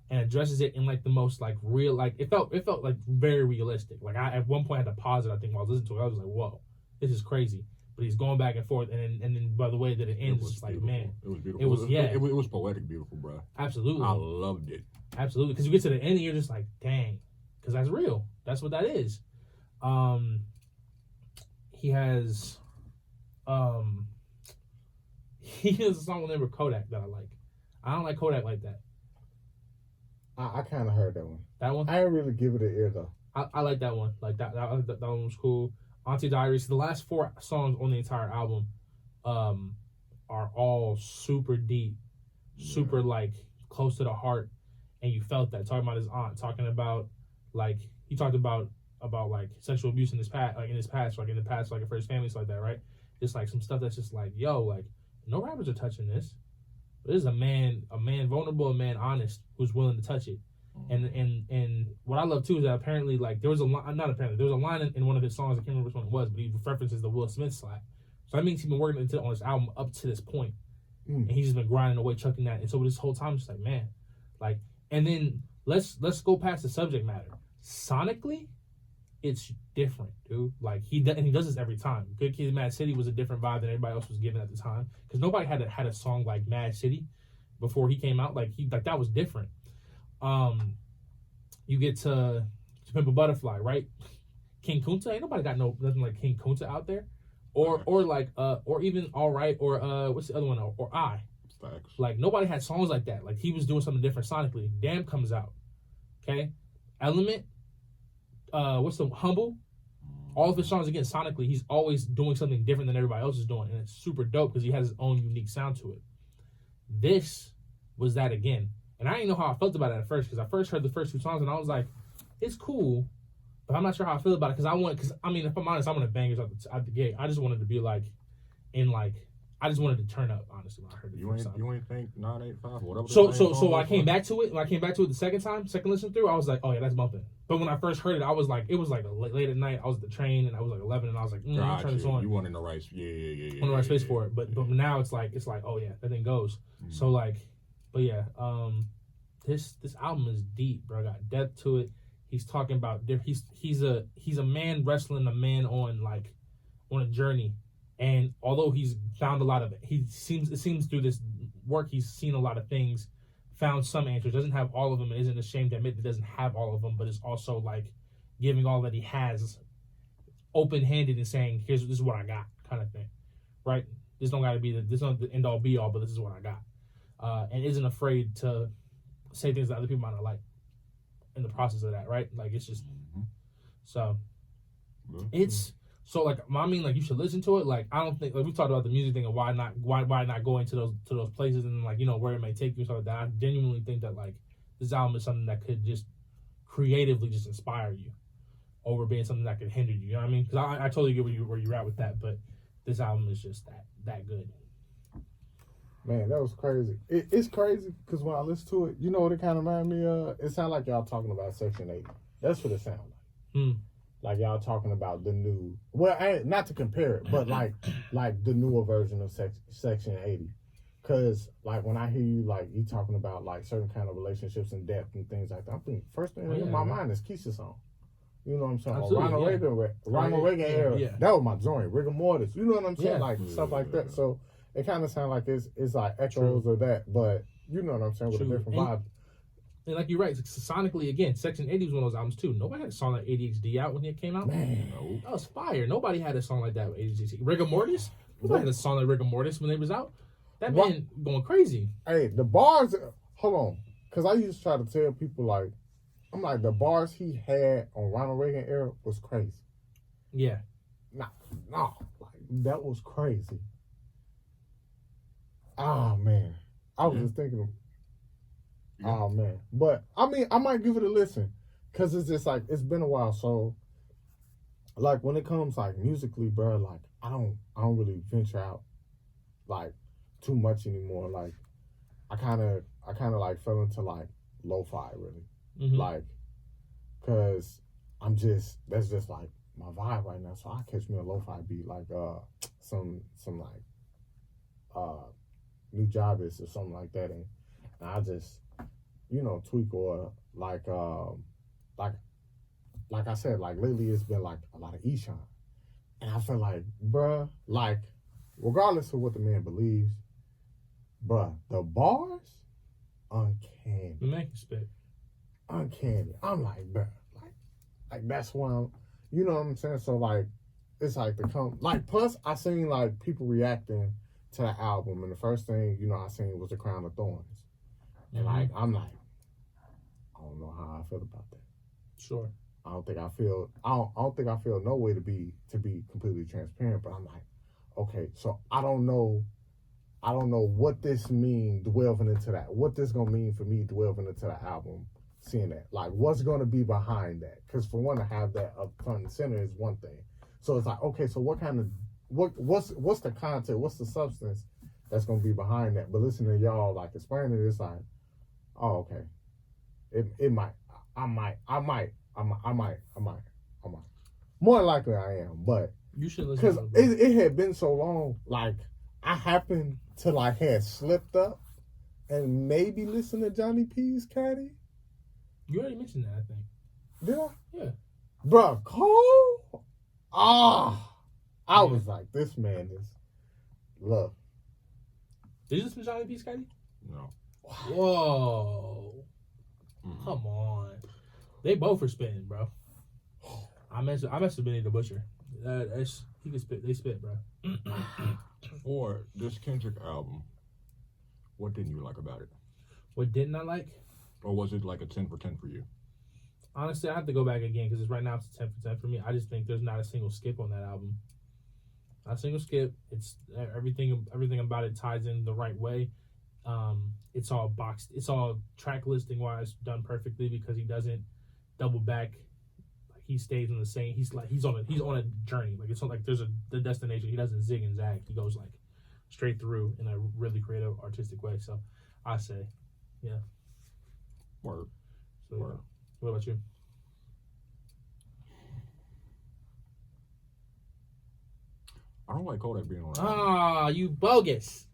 Speaker 2: and addresses it in like the most like real, like it felt like very realistic. Like I at one point had to pause it. I think while I was listening to it, I was like, "Whoa, this is crazy." But he's going back and forth, and then by the way that it ends, it's like, man,
Speaker 3: it was beautiful.
Speaker 2: It
Speaker 3: was poetic, beautiful, bro.
Speaker 2: Absolutely,
Speaker 3: I loved it.
Speaker 2: Absolutely, because you get to the end, and you're just like, dang, because that's real. That's what that is. He has a song with the name of Kodak that I like. I don't like Kodak like that.
Speaker 1: I kind of heard that one.
Speaker 2: That one?
Speaker 1: I didn't really give it an ear though.
Speaker 2: I like that one. Like that one was cool. Auntie Diaries. The last 4 songs on the entire album are all super deep, super like close to the heart, and you felt that. Talking about his aunt, talking about like he talked about like sexual abuse in his past, like in the past, like for his family, stuff like that, right? Just like some stuff that's just like, yo, like no rappers are touching this. But this is a man vulnerable, a man honest, who's willing to touch it. And what I love too is that apparently like there was a line in one of his songs, I can't remember which one it was, but he references the Will Smith slap. So that means he's been working on this album up to this point. And he's just been grinding away, chucking that. And so this whole time, it's like, man, like, and then let's go past the subject matter. Sonically, it's different, dude. Like he does this every time. Good Kid, Mad City was a different vibe than everybody else was given at the time, because nobody had a song like Mad City before he came out. Like that was different. You get to Pimp a Butterfly, right? King Kunta, ain't nobody got nothing like King Kunta out there, or even All Right, or what's the other one? Or I.
Speaker 3: Facts.
Speaker 2: Like nobody had songs like that. Like he was doing something different sonically. Damn comes out, okay. Element, what's the Humble? All of his songs again sonically, he's always doing something different than everybody else is doing, and it's super dope because he has his own unique sound to it. This was that again. And I didn't know how I felt about it at first, because I first heard the first 2 songs and I was like, it's cool, but I'm not sure how I feel about it, because I mean, if I'm honest, I wanted bangers out the gate. I just wanted to be like, I just wanted to turn up, honestly, when I heard it. You
Speaker 3: ain't think 985, whatever.
Speaker 2: So I came back to it. When I came back to it the second listen through, I was like, oh yeah, that's bumping. But when I first heard it, I was like, it was like late at night. I was at the train and I was like 11, and I was like,
Speaker 3: gotcha.
Speaker 2: Turn this on.
Speaker 3: You want in the right, yeah.
Speaker 2: On the right space for it. But now it's like, oh yeah, that thing goes. Mm-hmm. So like, but yeah, this album is deep, bro. Got depth to it. He's talking about he's a man wrestling a man on a journey. And although he's found a lot of it, it seems through this work he's seen a lot of things, found some answers, doesn't have all of them, and isn't ashamed to admit that doesn't have all of them, but is also like giving all that he has open-handed and saying, this is what I got, kind of thing, right? This don't the end all be all, but this is what I got, and isn't afraid to say things that other people might not like in the process of that, right? Like it's just so it's. So like I mean, like you should listen to it. Like I don't think, like we talked about the music thing and why not go into those places and like, you know, where it may take you and stuff like that. I genuinely think that like this album is something that could just creatively just inspire you over being something that could hinder you. You know what I mean? Because I totally get where you're at with that, but this album is just that good.
Speaker 1: Man, that was crazy. It's crazy because when I listen to it, you know what it kind of reminded me of? It sounded like y'all talking about Section 80. That's what it sounded like. Like y'all talking about the new, not to compare it, but like the newer version of Section 80. Cause like when I hear you, like you talking about like certain kind of relationships and depth and things like that, I'm thinking first thing in my mind is Keisha's song. You know what I'm saying? Ronald Reagan era. Yeah. That was my joint. Rigor Mortis. You know what I'm saying? Like stuff like that. So it kind of sounds like it's like echoes of that, but you know what I'm saying, with
Speaker 2: True.
Speaker 1: a different vibe.
Speaker 2: And like you're right, sonically again, Section 80 was one of those albums too. Nobody had a song like ADHD out when it came out.
Speaker 1: Man,
Speaker 3: No.
Speaker 2: That was fire. Nobody had a song like that with ADHD. Rigor Mortis? Nobody had a song like Rigor Mortis when they was out. That man going crazy.
Speaker 1: Hey, the bars, hold on. Because I used to try to tell people, like, I'm like, the bars he had on Ronald Reagan era was crazy.
Speaker 2: Yeah.
Speaker 1: No, like, that was crazy. Oh, man. I was just thinking, oh, man. But, I mean, I might give it a listen. Because it's just, like, it's been a while. So, like, when it comes, like, musically, bro, like, I don't really venture out, like, too much anymore. Like, I kind of like fell into, like, lo-fi, really.
Speaker 2: Mm-hmm.
Speaker 1: Like, because that's just, like, my vibe right now. So I catch me a lo-fi beat, like some like New Jarvis or something like that, and I just, you know, tweak, or like I said, like lately it's been like a lot of Eshawn, and I feel like, bruh, like regardless of what the man believes, bruh, the bars, uncanny.
Speaker 2: The man can spit.
Speaker 1: Uncanny. I'm like, bruh, like that's why I'm, you know what I'm saying? So like, it's like plus I seen like people reacting to the album, and the first thing, you know, I seen was The Crown of Thorns. And like, I'm like, I don't know how I feel about that.
Speaker 2: Sure.
Speaker 1: I don't think I feel no way to be completely transparent, but I'm like, okay, so I don't know what this means delving into that. What this gonna mean for me delving into the album, seeing that. Like, what's gonna be behind that? Because for one, to have that up front and center is one thing. So it's like, okay, so what's the content, what's the substance that's gonna be behind that? But listening to y'all like explaining it, it's like, oh, okay. I might. More likely I am, but
Speaker 2: You should listen
Speaker 1: because
Speaker 2: to it.
Speaker 1: it had been so long, like I happened to like had slipped up and maybe listen to Johnny P's Caddy.
Speaker 2: You already mentioned that, I think.
Speaker 1: Did I?
Speaker 2: Yeah.
Speaker 1: Bruh, Cole? I was like, this man is love.
Speaker 2: Did you listen to Johnny P. Scotty?
Speaker 3: No.
Speaker 2: Whoa. Come on. They both are spitting, bro. I messed with Benny the Butcher. He can spit. They spit, bro.
Speaker 3: Or this Kendrick album, what didn't you like about it?
Speaker 2: What didn't I like?
Speaker 3: Or was it like a 10 for 10 for you?
Speaker 2: Honestly, I have to go back again because right now it's a 10 for 10 for me. I just think there's not a single skip on that album. Not a single skip. It's everything about it ties in the right way. It's all boxed. It's all track listing wise done perfectly because he doesn't double back. Like he stays in the same. He's on a journey. Like it's not like there's the destination. He doesn't zig and zag. He goes like straight through in a really creative, artistic way. So I say, yeah.
Speaker 3: Word.
Speaker 2: So, yeah. What about you?
Speaker 3: I don't like Kodak being on that.
Speaker 2: Ah, you bogus.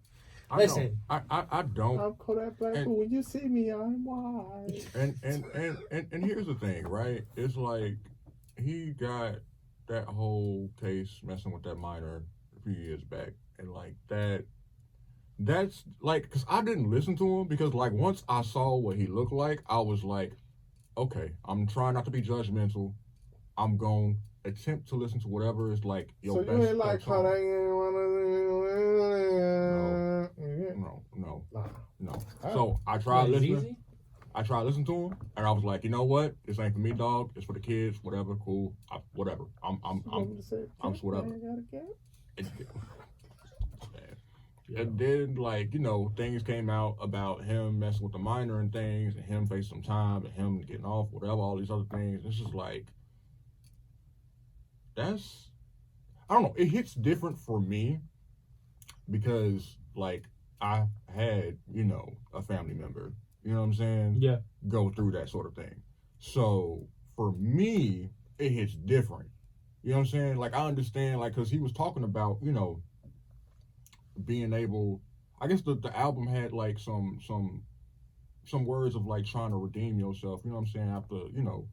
Speaker 2: Listen.
Speaker 3: I don't.
Speaker 1: I'm Kodak Black, but when you see me, I'm white.
Speaker 3: And here's the thing, right? It's like he got that whole case messing with that minor a few years back, and like that's like, because I didn't listen to him because like once I saw what he looked like, I was like, okay, I'm trying not to be judgmental. I'm going to attempt to listen to whatever is like your best.
Speaker 1: So you ain't like how they
Speaker 3: No. So I tried listening. I tried listening to him, and I was like, you know what? This ain't for me, dog. It's for the kids. Whatever, cool. Whatever. I'm whatever. And then, like, you know, things came out about him messing with the minor and things, and him facing some time, and him getting off, whatever, all these other things. It's just like, I don't know. It hits different for me because, like, I had, you know, a family member, you know what I'm saying?
Speaker 2: Yeah.
Speaker 3: Go through that sort of thing. So, for me, it hits different. You know what I'm saying? Like, I understand, like, because he was talking about, you know, being able, I guess the album had like some words of like trying to redeem yourself, you know what I'm saying, after, you know,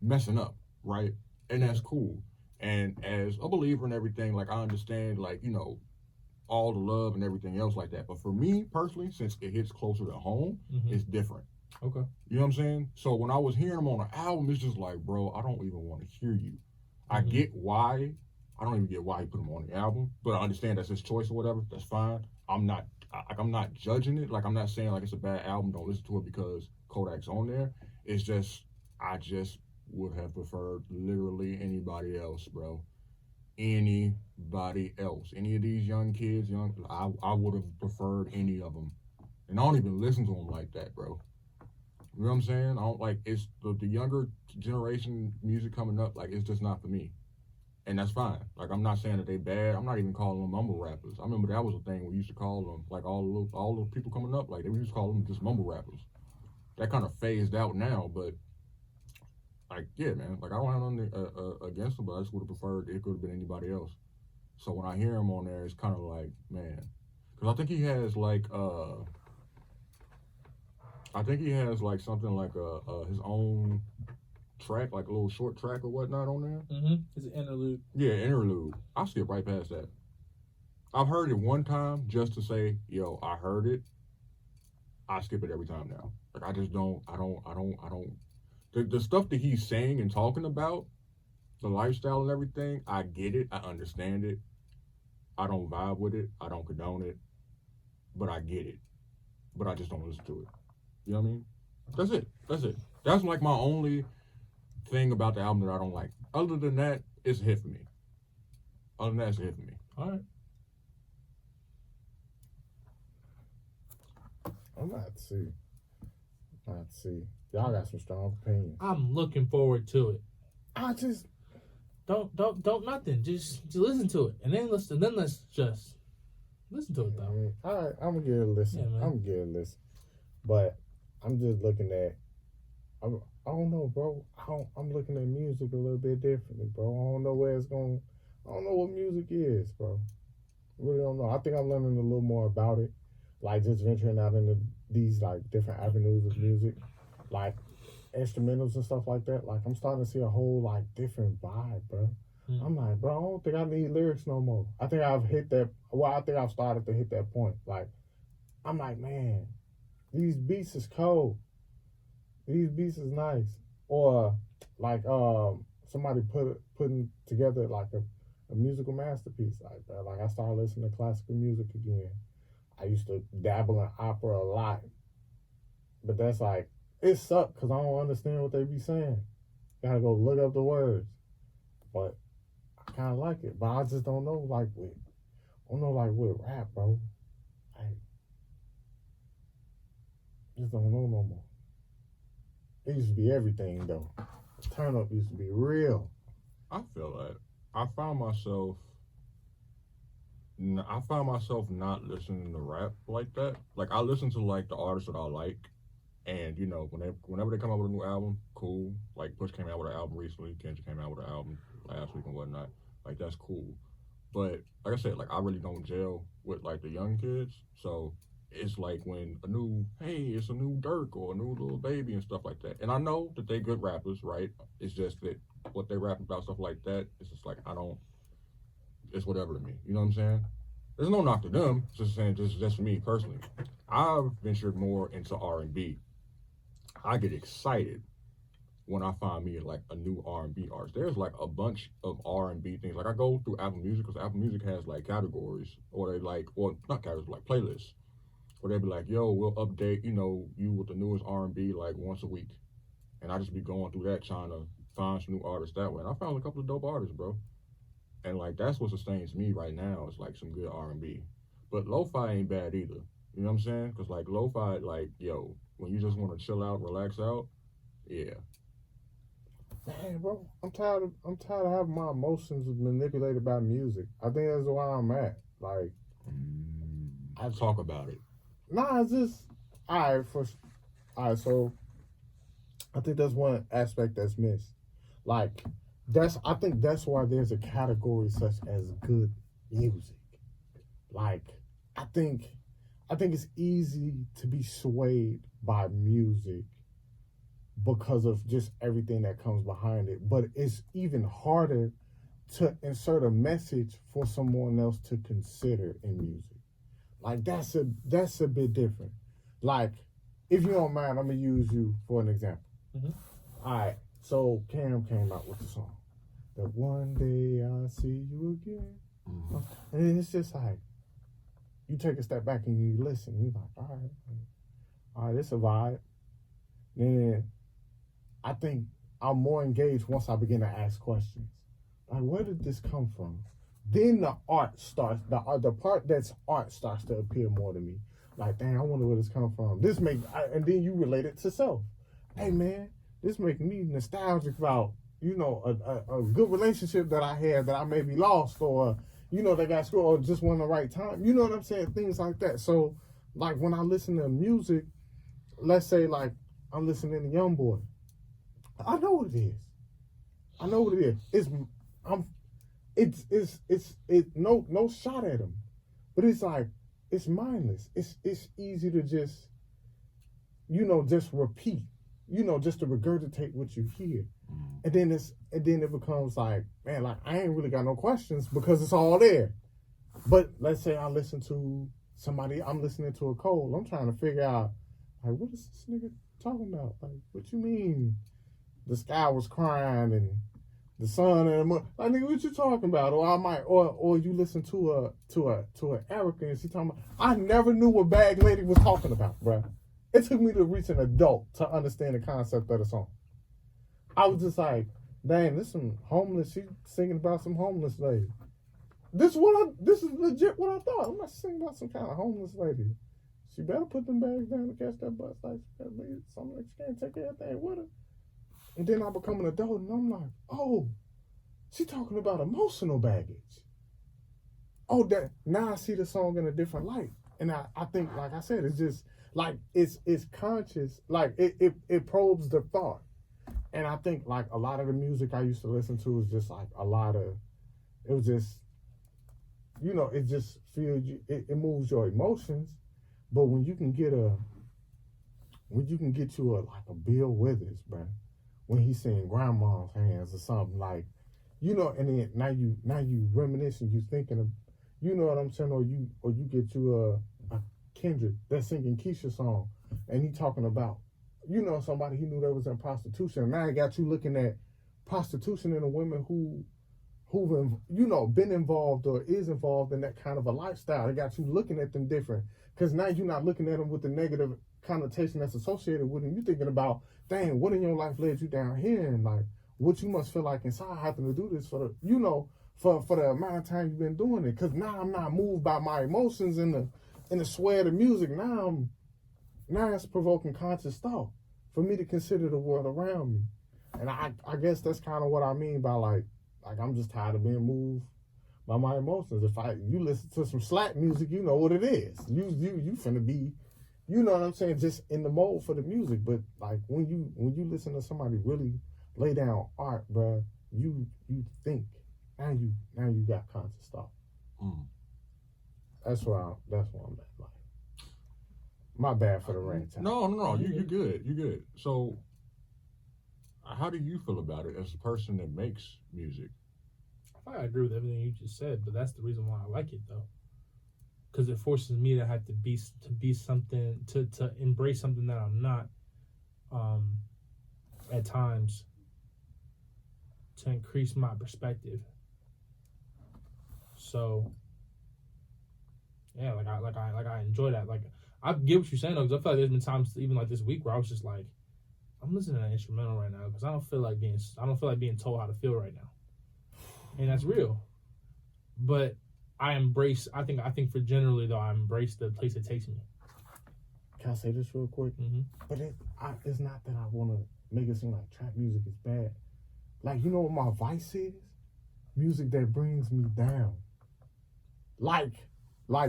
Speaker 3: messing up, right? And that's cool. And as a believer and everything, like I understand, like, you know, all the love and everything else like that. But for me personally, since it hits closer to home, it's different.
Speaker 2: Okay.
Speaker 3: You know what I'm saying? So when I was hearing him on the album, it's just like, bro, I don't even want to hear you. I get why. I don't even get why he put him on the album, but I understand that's his choice or whatever. That's fine. I'm not judging it. Like, I'm not saying like it's a bad album. Don't listen to it because Kodak's on there. It's just I just would have preferred literally anybody else, bro. Anybody else. Any of these young kids, I would have preferred any of them. And I don't even listen to them like that, bro. You know what I'm saying? I don't like it's the younger generation music coming up. Like, it's just not for me, and that's fine. Like, I'm not saying that they bad. I'm not even calling them mumble rappers. I remember that was a thing we used to call them, like all the people coming up, like they used to call them just mumble rappers. That kind of phased out now, but like, yeah, man. Like, I don't have nothing against them, but I just would have preferred it could have been anybody else. So when I hear him on there, it's kind of like, man, because I think he has something like his own track, like a little short track or whatnot on there.
Speaker 2: It's an interlude.
Speaker 3: Yeah, interlude. I skip right past that. I've heard it one time just to say, yo, I heard it. I skip it every time now. Like, I just don't. The stuff that he's saying and talking about, the lifestyle and everything, I get it. I understand it. I don't vibe with it. I don't condone it. But I get it. But I just don't listen to it. You know what I mean? That's it. That's like my only thing about the album that I don't like. Other than that, it's a hit for me. Other than that, it's a hit for me.
Speaker 2: All right.
Speaker 1: I'm not to see. Y'all got some strong opinions.
Speaker 2: I'm looking forward to it.
Speaker 1: I just
Speaker 2: don't nothing. Just listen to it, and then let's just listen to it though.
Speaker 1: I mean, all right, I'm gonna give it a listen.
Speaker 2: Yeah,
Speaker 1: I'm gonna give it a listen, but I'm just looking at. I don't know, bro. I'm looking at music a little bit differently, bro. I don't know where it's going. I don't know what music is, bro. I really don't know. I think I'm learning a little more about it, like just venturing out into these like different avenues of music, like instrumentals and stuff like that. Like, I'm starting to see a whole like different vibe, bro. I'm like, bro, I don't think I need lyrics no more. I think I've hit that. Well, I think I've started to hit that point. Like, I'm like, man, these beats is cold. These beats is nice. Or like somebody putting together like a musical masterpiece like that. Like, I started listening to classical music again. I used to dabble in opera a lot, but that's like, it sucked because I don't understand what they be saying. Gotta go look up the words, but I kind of like it. But I just don't know with rap, bro. I just don't know no more. It used to be everything though. Turn up used to be real.
Speaker 3: I feel that. I found myself not listening to rap like that. Like, I listen to like the artists that I like, and whenever they come out with a new album, cool. Like, Push came out with an album recently, Kendrick came out with an album last week and whatnot. Like, that's cool. But like I said, like, I really don't gel with like the young kids. So it's like when it's a new Dirk or a new Lil Baby and stuff like that. And I know that they good rappers, right? It's just that what they rap about, stuff like that, it's just like, it's whatever to me. You know what I'm saying? There's no knock to them. Just saying, just for me personally. I've ventured more into R&B. I get excited when I find me like a new R&B artist. There's like a bunch of R&B things. Like, I go through Apple Music because Apple Music has like categories, or they like, or not categories, like playlists, where they be like, yo, we'll update, you with the newest R&B like once a week. And I just be going through that trying to find some new artists that way. And I found a couple of dope artists, bro. And like, that's what sustains me right now is like some good R&B. But lo-fi ain't bad either. You know what I'm saying? Because like lo-fi, like, yo, when you just want to chill out, relax out, yeah.
Speaker 1: Man, bro, I'm tired of having my emotions manipulated by music. I think that's where I'm at. Like,
Speaker 3: I talk about it.
Speaker 1: Nah, it's just all right. So I think that's one aspect that's missed. Like, I think that's why there's a category such as good music. Like, I think it's easy to be swayed by music because of just everything that comes behind it. But it's even harder to insert a message for someone else to consider in music. Like that's a bit different. Like, if you don't mind, I'm gonna use you for an example.
Speaker 2: Mm-hmm.
Speaker 1: All right, so Cam came out with the song that one day I'll see you again, and it's just like you take a step back and you listen. You're like, all right, it's a vibe. Then I think I'm more engaged once I begin to ask questions. Like, where did this come from? Then the art starts. The part that's art starts to appear more to me. Like, dang, I wonder where this come from. And then you relate it to self. Hey, man, this makes me nostalgic about, a good relationship that I had that I maybe lost, or, that got screwed, or just wasn't the right time. You know what I'm saying? Things like that. So, like, when I listen to music, let's say, like, I'm listening to YoungBoy. I know what it is. It's no shot at him, but it's like, it's mindless. It's easy to just, just repeat, just to regurgitate what you hear. And then it becomes like, man, like I ain't really got no questions because it's all there. But let's say I listen to somebody, I'm listening to a Cole, I'm trying to figure out, like, what is this nigga talking about? Like, what you mean the sky was crying and the sun and the moon? Like, nigga, what you talking about? Or you listen to an Erica and she talking about, I never knew what Bag Lady was talking about, bruh. It took me to reach an adult to understand the concept of the song. I was just like, dang, this some homeless, she singing about some homeless lady. This is legit what I thought. I'm not singing about some kind of homeless lady. She better put them bags down to catch that bus. Like, something like she can't take everything with her. And then I become an adult and I'm like, oh, she talking about emotional baggage. Oh, that now I see the song in a different light. And I think, like I said, it's just like it's conscious, like it probes the thought. And I think like a lot of the music I used to listen to was just like it was just, it just feels you, it moves your emotions. But when you can get you a Bill Withers, bro, when he's saying grandma's hands or something like, and then now you reminiscing, you thinking of, you know what I'm saying, or you get you a Kendrick that's singing Keisha song, and he talking about, somebody he knew that was in prostitution, and now I got you looking at prostitution and the women who've been involved or is involved in that kind of a lifestyle. It got you looking at them different, because now you're not looking at them with the negative connotation that's associated with them. You're thinking about, dang, what in your life led you down here, and like what you must feel like inside having to do this for the for the amount of time you've been doing it. Because now I'm not moved by my emotions in the sway of the music. Now it's provoking conscious thought for me to consider the world around me. And I guess that's kind of what I mean by like I'm just tired of being moved by my emotions. If you listen to some slap music, you know what it is. You finna be, you know what I'm saying, just in the mode for the music. But like when you listen to somebody really lay down art, bruh, you think. Now you got conscious thought. That's where I'm at. Like, my bad for the rant time.
Speaker 3: No, you good. You good. So, how do you feel about it as a person that makes music?
Speaker 2: I agree with everything you just said, but that's the reason why I like it though, because it forces me to have to be something, to embrace something that I'm not, at times, to increase my perspective. So, yeah, like I enjoy that. Like, I get what you're saying though, because I feel like there's been times even like this week where I was just like, I'm listening to an instrumental right now because I don't feel like being told how to feel right now, and that's real. But I think for generally though, I embrace the place it takes me.
Speaker 1: Can I say this real quick?
Speaker 2: Mm-hmm.
Speaker 1: But it's not that I want to make it seem like trap music is bad. Like, you know what my vice is? Music that brings me down. Like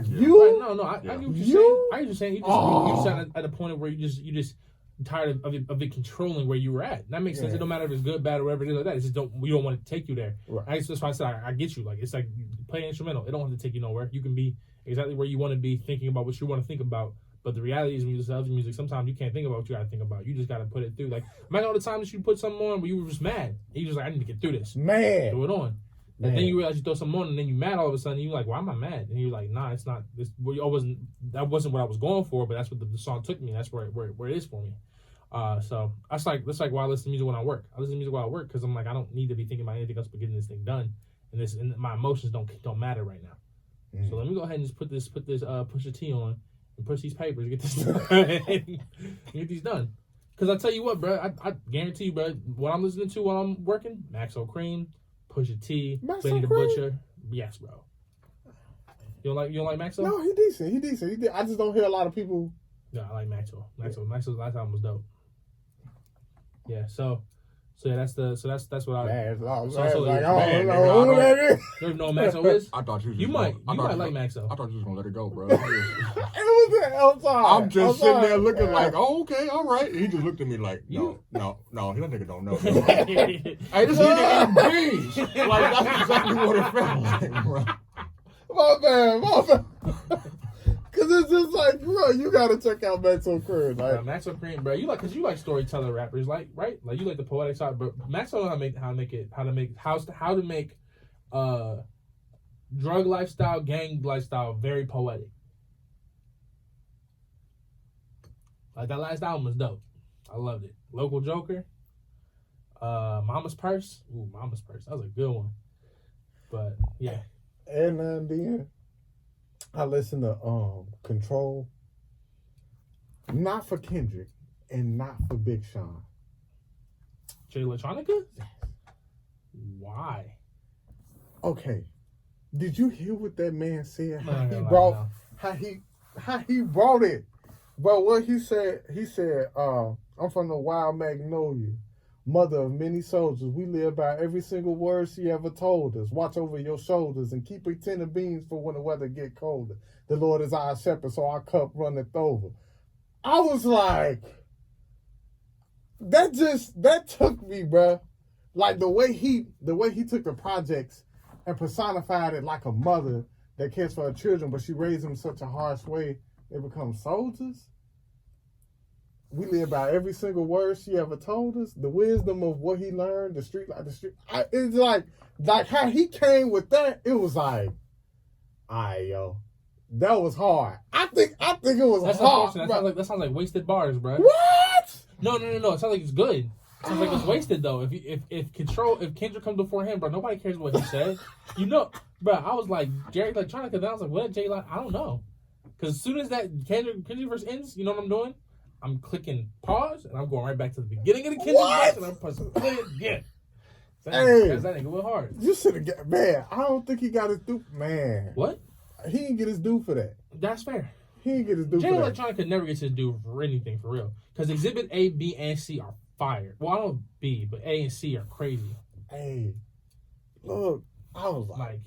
Speaker 1: you.
Speaker 2: Right, no, I get what you're saying. I get what you're saying. You just at a point where you just tired of it controlling where you were at. That makes sense. It don't matter if it's good, bad, or whatever it is like that. It's just we don't want to take you there. Right. That's why I said I get you. Like, it's like play an instrumental. It don't have to take you nowhere. You can be exactly where you want to be, thinking about what you want to think about. But the reality is, when you listen to other music, sometimes you can't think about what you got to think about. You just got to put it through. Like, imagine all the time that you put something on where you were just mad. And you just like, I need to get through this.
Speaker 1: Man.
Speaker 2: Throw it on. And then you realize you throw something on, and then you mad all of a sudden. You like, why am I mad? And you're like, nah, it's not. This that wasn't what I was going for, but that's what the song took me. That's where it is for me. So that's like why I listen to music when I work. I listen to music while I work because I'm like, I don't need to be thinking about anything else but getting this thing done. And my emotions don't matter right now. So let me go ahead and just put this Pusha T on and push these papers and get this done. Get these done. Because I tell you what, bro, I guarantee you, bro, what I'm listening to while I'm working, Maxo Cream, Pusha T, Benny the Butcher. Yes, bro. You don't like Maxo?
Speaker 1: No, he decent. I just don't hear a lot of people.
Speaker 2: Yeah, I like Maxo. Maxo's last album was dope. Yeah, so yeah, that's what I.
Speaker 1: Man,
Speaker 2: I don't
Speaker 1: that is.
Speaker 2: You don't know what Maxo is?
Speaker 3: I thought
Speaker 2: You might like Maxo.
Speaker 3: I thought you was gonna let it go, bro.
Speaker 1: I'm
Speaker 3: just sitting there looking like, oh, okay, all right. And he just looked at me like, no, that nigga don't know. Hey, this nigga eating beans. Like, that's exactly what it felt like, bro.
Speaker 1: My bad. Cause it's just like, bro, you gotta check out Maxo Cream. Like
Speaker 2: Maxo Cream, bro. You like storyteller rappers, like, right? Like you like the poetic side, but Maxo knows how to make drug lifestyle, gang lifestyle very poetic. Like that last album was dope. I loved it. Local Joker, Mama's Purse. Ooh, Mama's Purse. That was a good one. But yeah.
Speaker 1: And then I listen to Control. Not for Kendrick and not for Big Sean.
Speaker 2: Jay Electronica? Why?
Speaker 1: Okay. Did you hear what that man said? How he brought it. But what he said, I'm from the wild magnolia, mother of many soldiers. We live by every single word she ever told us. Watch over your shoulders and keep a tin of beans for when the weather get colder. The Lord is our shepherd, so our cup runneth over. I was like, that took me, bruh. Like the way he took the projects and personified it like a mother that cares for her children, but she raised them in such a harsh way, they become soldiers. We live by every single word she ever told us. The wisdom of what he learned, it's like how he came with that. It was like, alright, yo, that was hard. I think it was hard.
Speaker 2: That sounds like wasted bars, bro.
Speaker 1: What?
Speaker 2: No. It sounds like it's good. It sounds like it's wasted though. If Kendrick comes before him, bro, nobody cares what he said. You know, bro. I was like Jerry Electronica. Then I was like, what Jay? I don't know. Because as soon as that Kendrick verse ends, you know what I'm doing? I'm clicking pause and I'm going right back to the beginning of the Kendrick verse and I'm pressing play again. That nigga went hard.
Speaker 1: You should have got, man. I don't think he got his due, man.
Speaker 2: What?
Speaker 1: He didn't get his due for that.
Speaker 2: That's fair.
Speaker 1: He didn't get his due
Speaker 2: Jay
Speaker 1: for that.
Speaker 2: Electronica never gets his due for anything for real. Because Exhibit A, B, and C are fire. Well, I don't know B, but A and C are crazy.
Speaker 1: Hey, look, I was like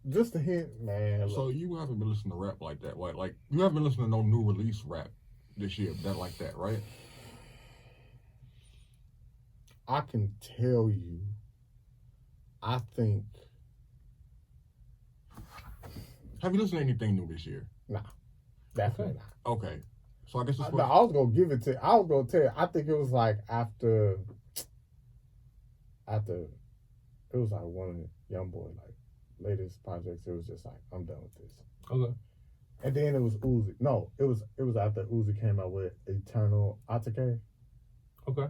Speaker 1: just a hint, man. Look.
Speaker 3: So you haven't been listening to rap like that, right? Like you haven't been listening to no new release rap this year, that like that, right?
Speaker 1: I can tell you, I think.
Speaker 3: Have you listened to anything new this year?
Speaker 1: Nah, definitely not.
Speaker 3: Okay, so I guess
Speaker 1: I was gonna give it to. I was gonna tell you. I think it was like after. It was like one of the YoungBoy like latest projects. It was just like, I'm done with this.
Speaker 2: Okay.
Speaker 1: And then it was Uzi. No, it was after Uzi came out with Eternal Atake.
Speaker 2: Okay.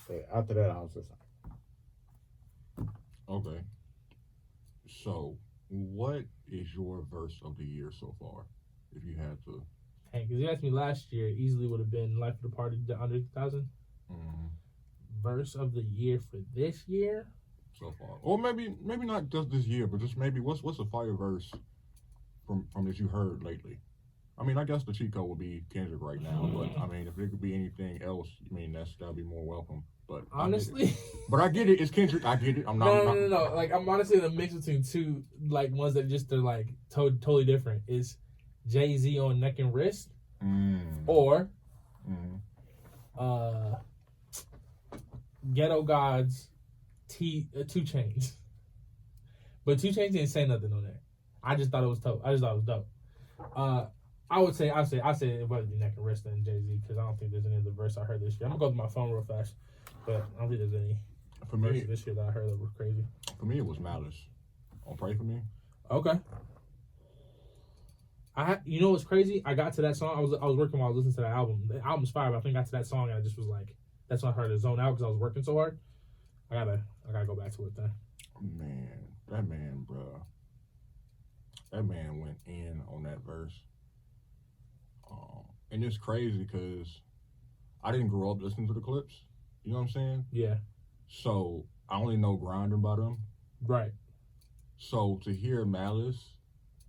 Speaker 1: Yeah, after that, I was just like,
Speaker 3: okay. So, what is your verse of the year so far? If you had to.
Speaker 2: Hey, because you asked me last year, it easily would have been Life of the Party under 2000.
Speaker 3: Mm-hmm.
Speaker 2: Verse of the year for this year?
Speaker 3: So far. Or maybe not just this year, but just maybe what's a fire verse from that you heard lately? I mean, I guess the cheat code would be Kendrick right now, but I mean, if it could be anything else, I mean, that'd be more welcome. But
Speaker 2: honestly,
Speaker 3: I get it. It's Kendrick. I get it. I'm not.
Speaker 2: No. Like I'm honestly in the mix between two like ones that just are like totally different. Is Jay-Z on Neck and Wrist, or Ghetto Gods, 2 Chainz. But 2 Chainz didn't say nothing on there. I just thought it was dope. I would say it would be Neck and Wrist than Jay-Z because I don't think there's any other verse I heard this year. I'm gonna go to my phone real fast, but I don't think there's any
Speaker 3: for me
Speaker 2: this year that I heard that were crazy.
Speaker 3: For me, it was Malice on Pray For Me.
Speaker 2: Okay. You know what's crazy? I got to that song. I was working while I was listening to that album. The album's fire, but I think I got to that song and I just was like, that's when I heard it zone out because I was working so hard. I gotta go back to it then.
Speaker 3: Man, that man, bro. That man went in on that verse. And it's crazy because I didn't grow up listening to the Clips. You know what I'm saying?
Speaker 2: Yeah.
Speaker 3: So I only know Grinding by them.
Speaker 2: Right.
Speaker 3: So to hear Malice,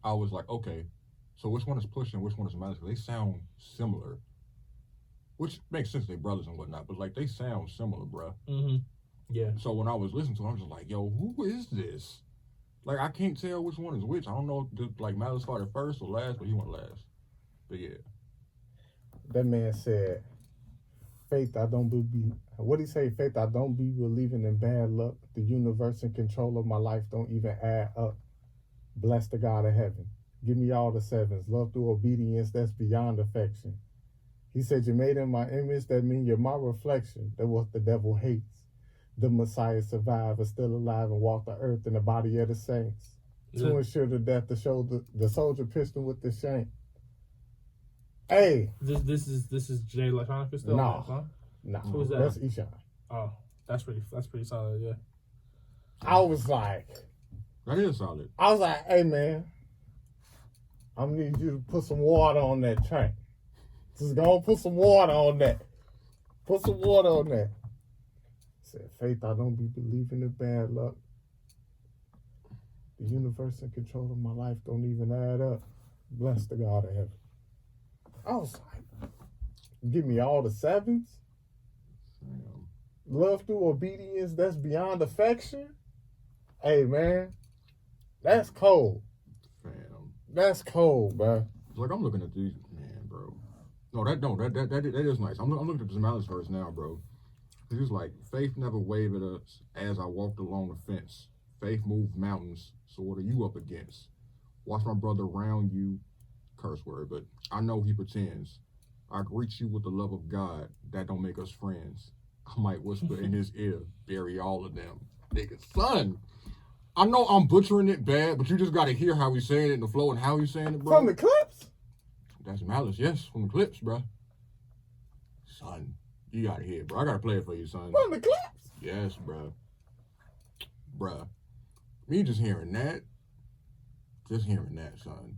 Speaker 3: I was like, okay, so which one is Pushing, which one is Malice? Because they sound similar. Which makes sense, they brothers and whatnot, but like they sound similar, bro.
Speaker 2: Mm-hmm. Yeah.
Speaker 3: So when I was listening to it, I was just like, yo, who is this? Like, I can't tell which one is which. I don't know if like Malice started first or last, but he went last. But yeah.
Speaker 1: That man said, faith, I don't be, what he say? Faith, I don't be believing in bad luck. The universe in control of my life don't even add up. Bless the God of heaven. Give me all the sevens. Love through obedience, that's beyond affection. He said, you're made in my image, that means you're my reflection. That what the devil hates. The Messiah survived, is still alive, and walked the earth in the body of the saints. To ensure the death, to show the soldier pistol with the shank. Hey,
Speaker 2: this is Jay Electronica still?
Speaker 1: No.
Speaker 2: Who is that?
Speaker 1: That's Eshawn.
Speaker 2: Oh, that's pretty solid. Yeah.
Speaker 1: I was like,
Speaker 3: That is solid.
Speaker 1: I was like, hey man, I'm gonna need you to put some water on that train. Just go put some water on that. Put some water on that. Said, faith, I don't be believing in bad luck. The universe in control of my life don't even add up. Bless the God of heaven. I was like, give me all the sevens.
Speaker 3: Damn.
Speaker 1: Love through obedience, that's beyond affection. Hey man, that's cold.
Speaker 3: Fam.
Speaker 1: That's cold, bro.
Speaker 3: Like, I'm looking at these, man, bro. That is nice. I'm looking at this Malice verse now, bro. He's like, faith never wavered us as I walked along the fence. Faith moved mountains, so what are you up against? Watch my brother round you, curse word, but I know he pretends. I greet you with the love of God, that don't make us friends. I might whisper in his ear, bury all of them. Nigga, son, I know I'm butchering it bad, but you just gotta hear how he's saying it in the flow and how he's saying it, bro.
Speaker 1: From the Clips?
Speaker 3: That's Malice, yes, from the Clips, bro. Son, you gotta hear it, bro. I gotta play it for you, son.
Speaker 1: From the Clips?
Speaker 3: Yes, bro. Bruh. Me just hearing that, son.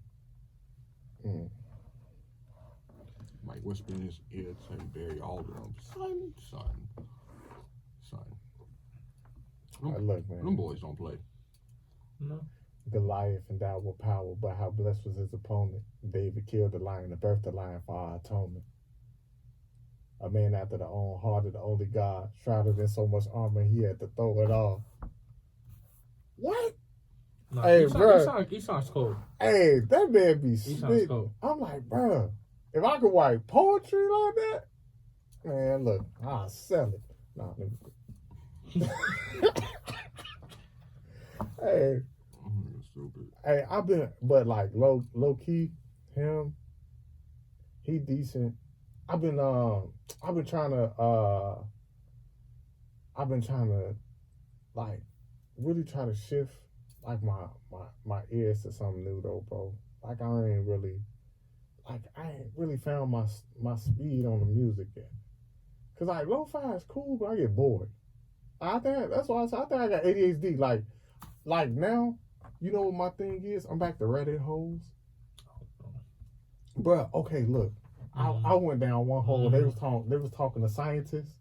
Speaker 3: Might whisper in his ear, say, bury all of them. Son.
Speaker 1: Look, man.
Speaker 3: Them boys don't play.
Speaker 2: No.
Speaker 1: Goliath endowed with power, but how blessed was his opponent. David killed the lion and birthed the lion for our atonement. A man after the own heart of the only God, shrouded in so much armor he had to throw it off. What?
Speaker 2: No,
Speaker 1: Hey, bro.
Speaker 2: He sounds cold.
Speaker 1: Hey, that man be
Speaker 2: He sounds
Speaker 1: spit.
Speaker 2: cold.
Speaker 1: I'm like, bro, if I could write poetry like that, man, look, I'll sell it. Nah, let me. Hey.
Speaker 3: Stupid.
Speaker 1: Hey, I've been, but like low key, him, he decent. I've been trying to like really try to shift like my ears to something new though, bro. Like I ain't really found my speed on the music yet. Cause like lo-fi is cool, but I get bored. I think that's why I think I got ADHD. Like now. You know what my thing is? I'm back to Reddit hoes. Bruh, okay, look. I went down one hole. They was talking to scientists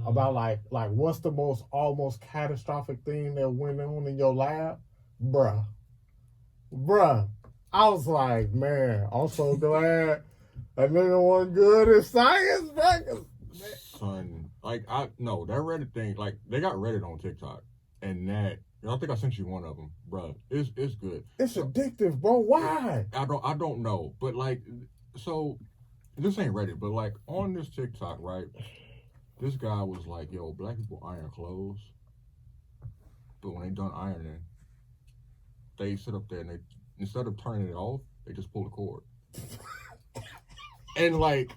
Speaker 1: about like what's the most almost catastrophic thing that went on in your lab? Bruh. I was like, man, I'm so glad that nigga wasn't good at science, bro.
Speaker 3: Son, like that Reddit thing, like they got Reddit on TikTok, and that. I think I sent you one of them, bro. It's good.
Speaker 1: It's addictive, bro. Why?
Speaker 3: I don't know, but like, so this ain't Reddit, but like on this TikTok, right? This guy was like, "Yo, black people iron clothes, but when they done ironing, they sit up there and they instead of turning it off, they just pull the cord." And like,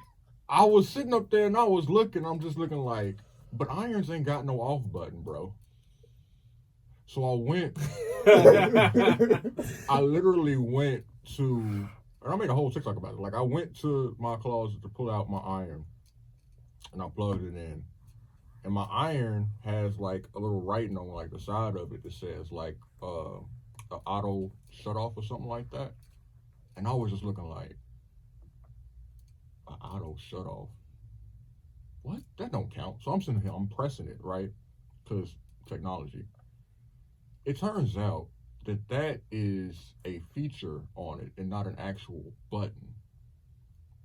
Speaker 3: I was sitting up there and I was looking. I'm just looking like, but irons ain't got no off button, bro. So I went I literally went to, and I made a whole TikTok about it. Like, I went to my closet to pull out my iron, and I plugged it in. And my iron has like a little writing on like the side of it that says like an auto shut off or something like that. And I was just looking like, an auto shut off. What? That don't count. So I'm sitting here, I'm pressing it, right? Because technology. It turns out that that is a feature on it and not an actual button.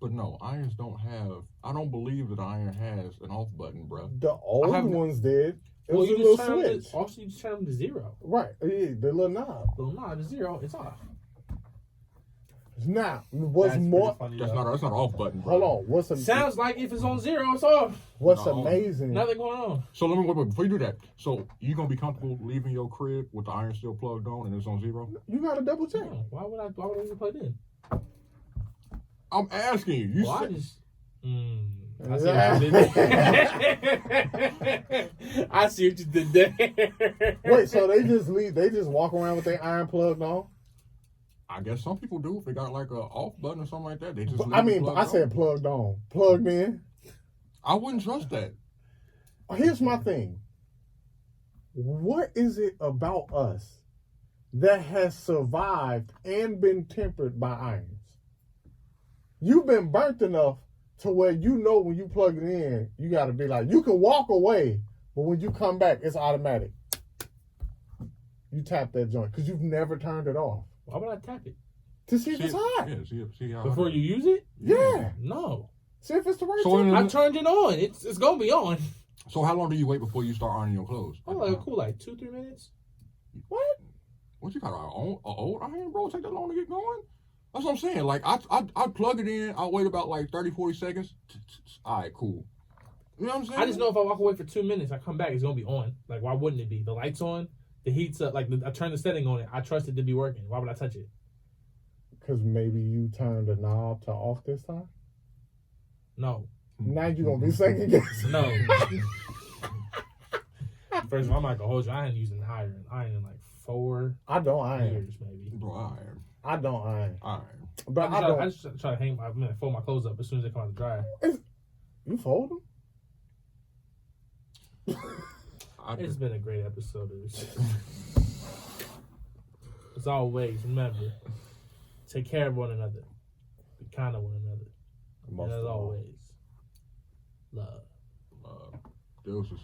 Speaker 3: But no, irons don't have. I don't believe that iron has an off button, bro.
Speaker 1: The old ones did. It was a
Speaker 2: you
Speaker 1: little
Speaker 2: just turn
Speaker 1: switch.
Speaker 2: Also, you just turn them to 0.
Speaker 1: Right. Yeah, the little knob.
Speaker 2: Little knob to 0, it's off.
Speaker 1: Now, what's
Speaker 2: That's
Speaker 1: more?
Speaker 2: pretty funny,
Speaker 3: That's
Speaker 2: though.
Speaker 3: not off button, bro.
Speaker 1: Hold on.
Speaker 2: Sounds like if it's on 0, it's off.
Speaker 1: What's
Speaker 3: No.
Speaker 1: amazing?
Speaker 2: Nothing going on.
Speaker 3: So let me wait before you do that. So you gonna be comfortable leaving your crib with the iron still plugged on and it's on 0?
Speaker 1: You gotta double check.
Speaker 2: No, why would I even plug it in?
Speaker 3: I'm asking you. You
Speaker 2: Well, I
Speaker 3: said,
Speaker 2: just. I see what you did there. I see what you did there.
Speaker 1: Wait, so they just leave? They just walk around with their iron plugged on?
Speaker 3: I guess some people do if they got like a off button or something like that. They just.
Speaker 1: But,
Speaker 3: leave
Speaker 1: I
Speaker 3: it
Speaker 1: mean,
Speaker 3: plugged
Speaker 1: I
Speaker 3: on.
Speaker 1: said plugged on, plugged in.
Speaker 3: I wouldn't trust that.
Speaker 1: Here's my thing. What is it about us that has survived and been tempered by irons? You've been burnt enough to where you know when you plug it in, you got to be like, you can walk away, but when you come back, it's automatic. You tap that joint because you've never turned it off.
Speaker 2: Why would I tap it?
Speaker 1: To see if it's hot.
Speaker 3: Yeah, see how
Speaker 2: Before you use it?
Speaker 1: Yeah.
Speaker 2: No.
Speaker 1: See if it's the right
Speaker 3: So
Speaker 1: temperature.
Speaker 2: I turned it on. It's going to be on.
Speaker 3: So how long do you wait before you start ironing your clothes?
Speaker 2: Oh, like, cool, like 2-3 minutes.
Speaker 1: What?
Speaker 3: What you got an old iron, bro? Take that long to get going? That's what I'm saying. Like I plug it in. I'll wait about like 30-40 seconds. All right, cool. You know what I'm saying?
Speaker 2: I just know if I walk away for 2 minutes, I come back, it's going to be on. Like, why wouldn't it be? The light's on, the heat's up. Like, I turn the setting on it. I trust it to be working. Why would I touch it?
Speaker 1: Because maybe you turned the knob to off this time?
Speaker 2: No.
Speaker 1: Now you're going to be second guessing.
Speaker 2: No. First of all, I'm not going to hold you. I ain't using iron in like 4
Speaker 1: I don't iron.
Speaker 2: years, maybe.
Speaker 3: Bro, iron.
Speaker 1: I don't iron.
Speaker 3: Iron.
Speaker 1: But I don't.
Speaker 2: I just try to fold my clothes up as soon as they come out of the dryer.
Speaker 1: You fold them?
Speaker 2: It's been a great episode of this. As always, remember, take care of one another. Be kind to one another.
Speaker 1: Most
Speaker 2: And as
Speaker 1: of all.
Speaker 2: always, love.
Speaker 3: Deuces.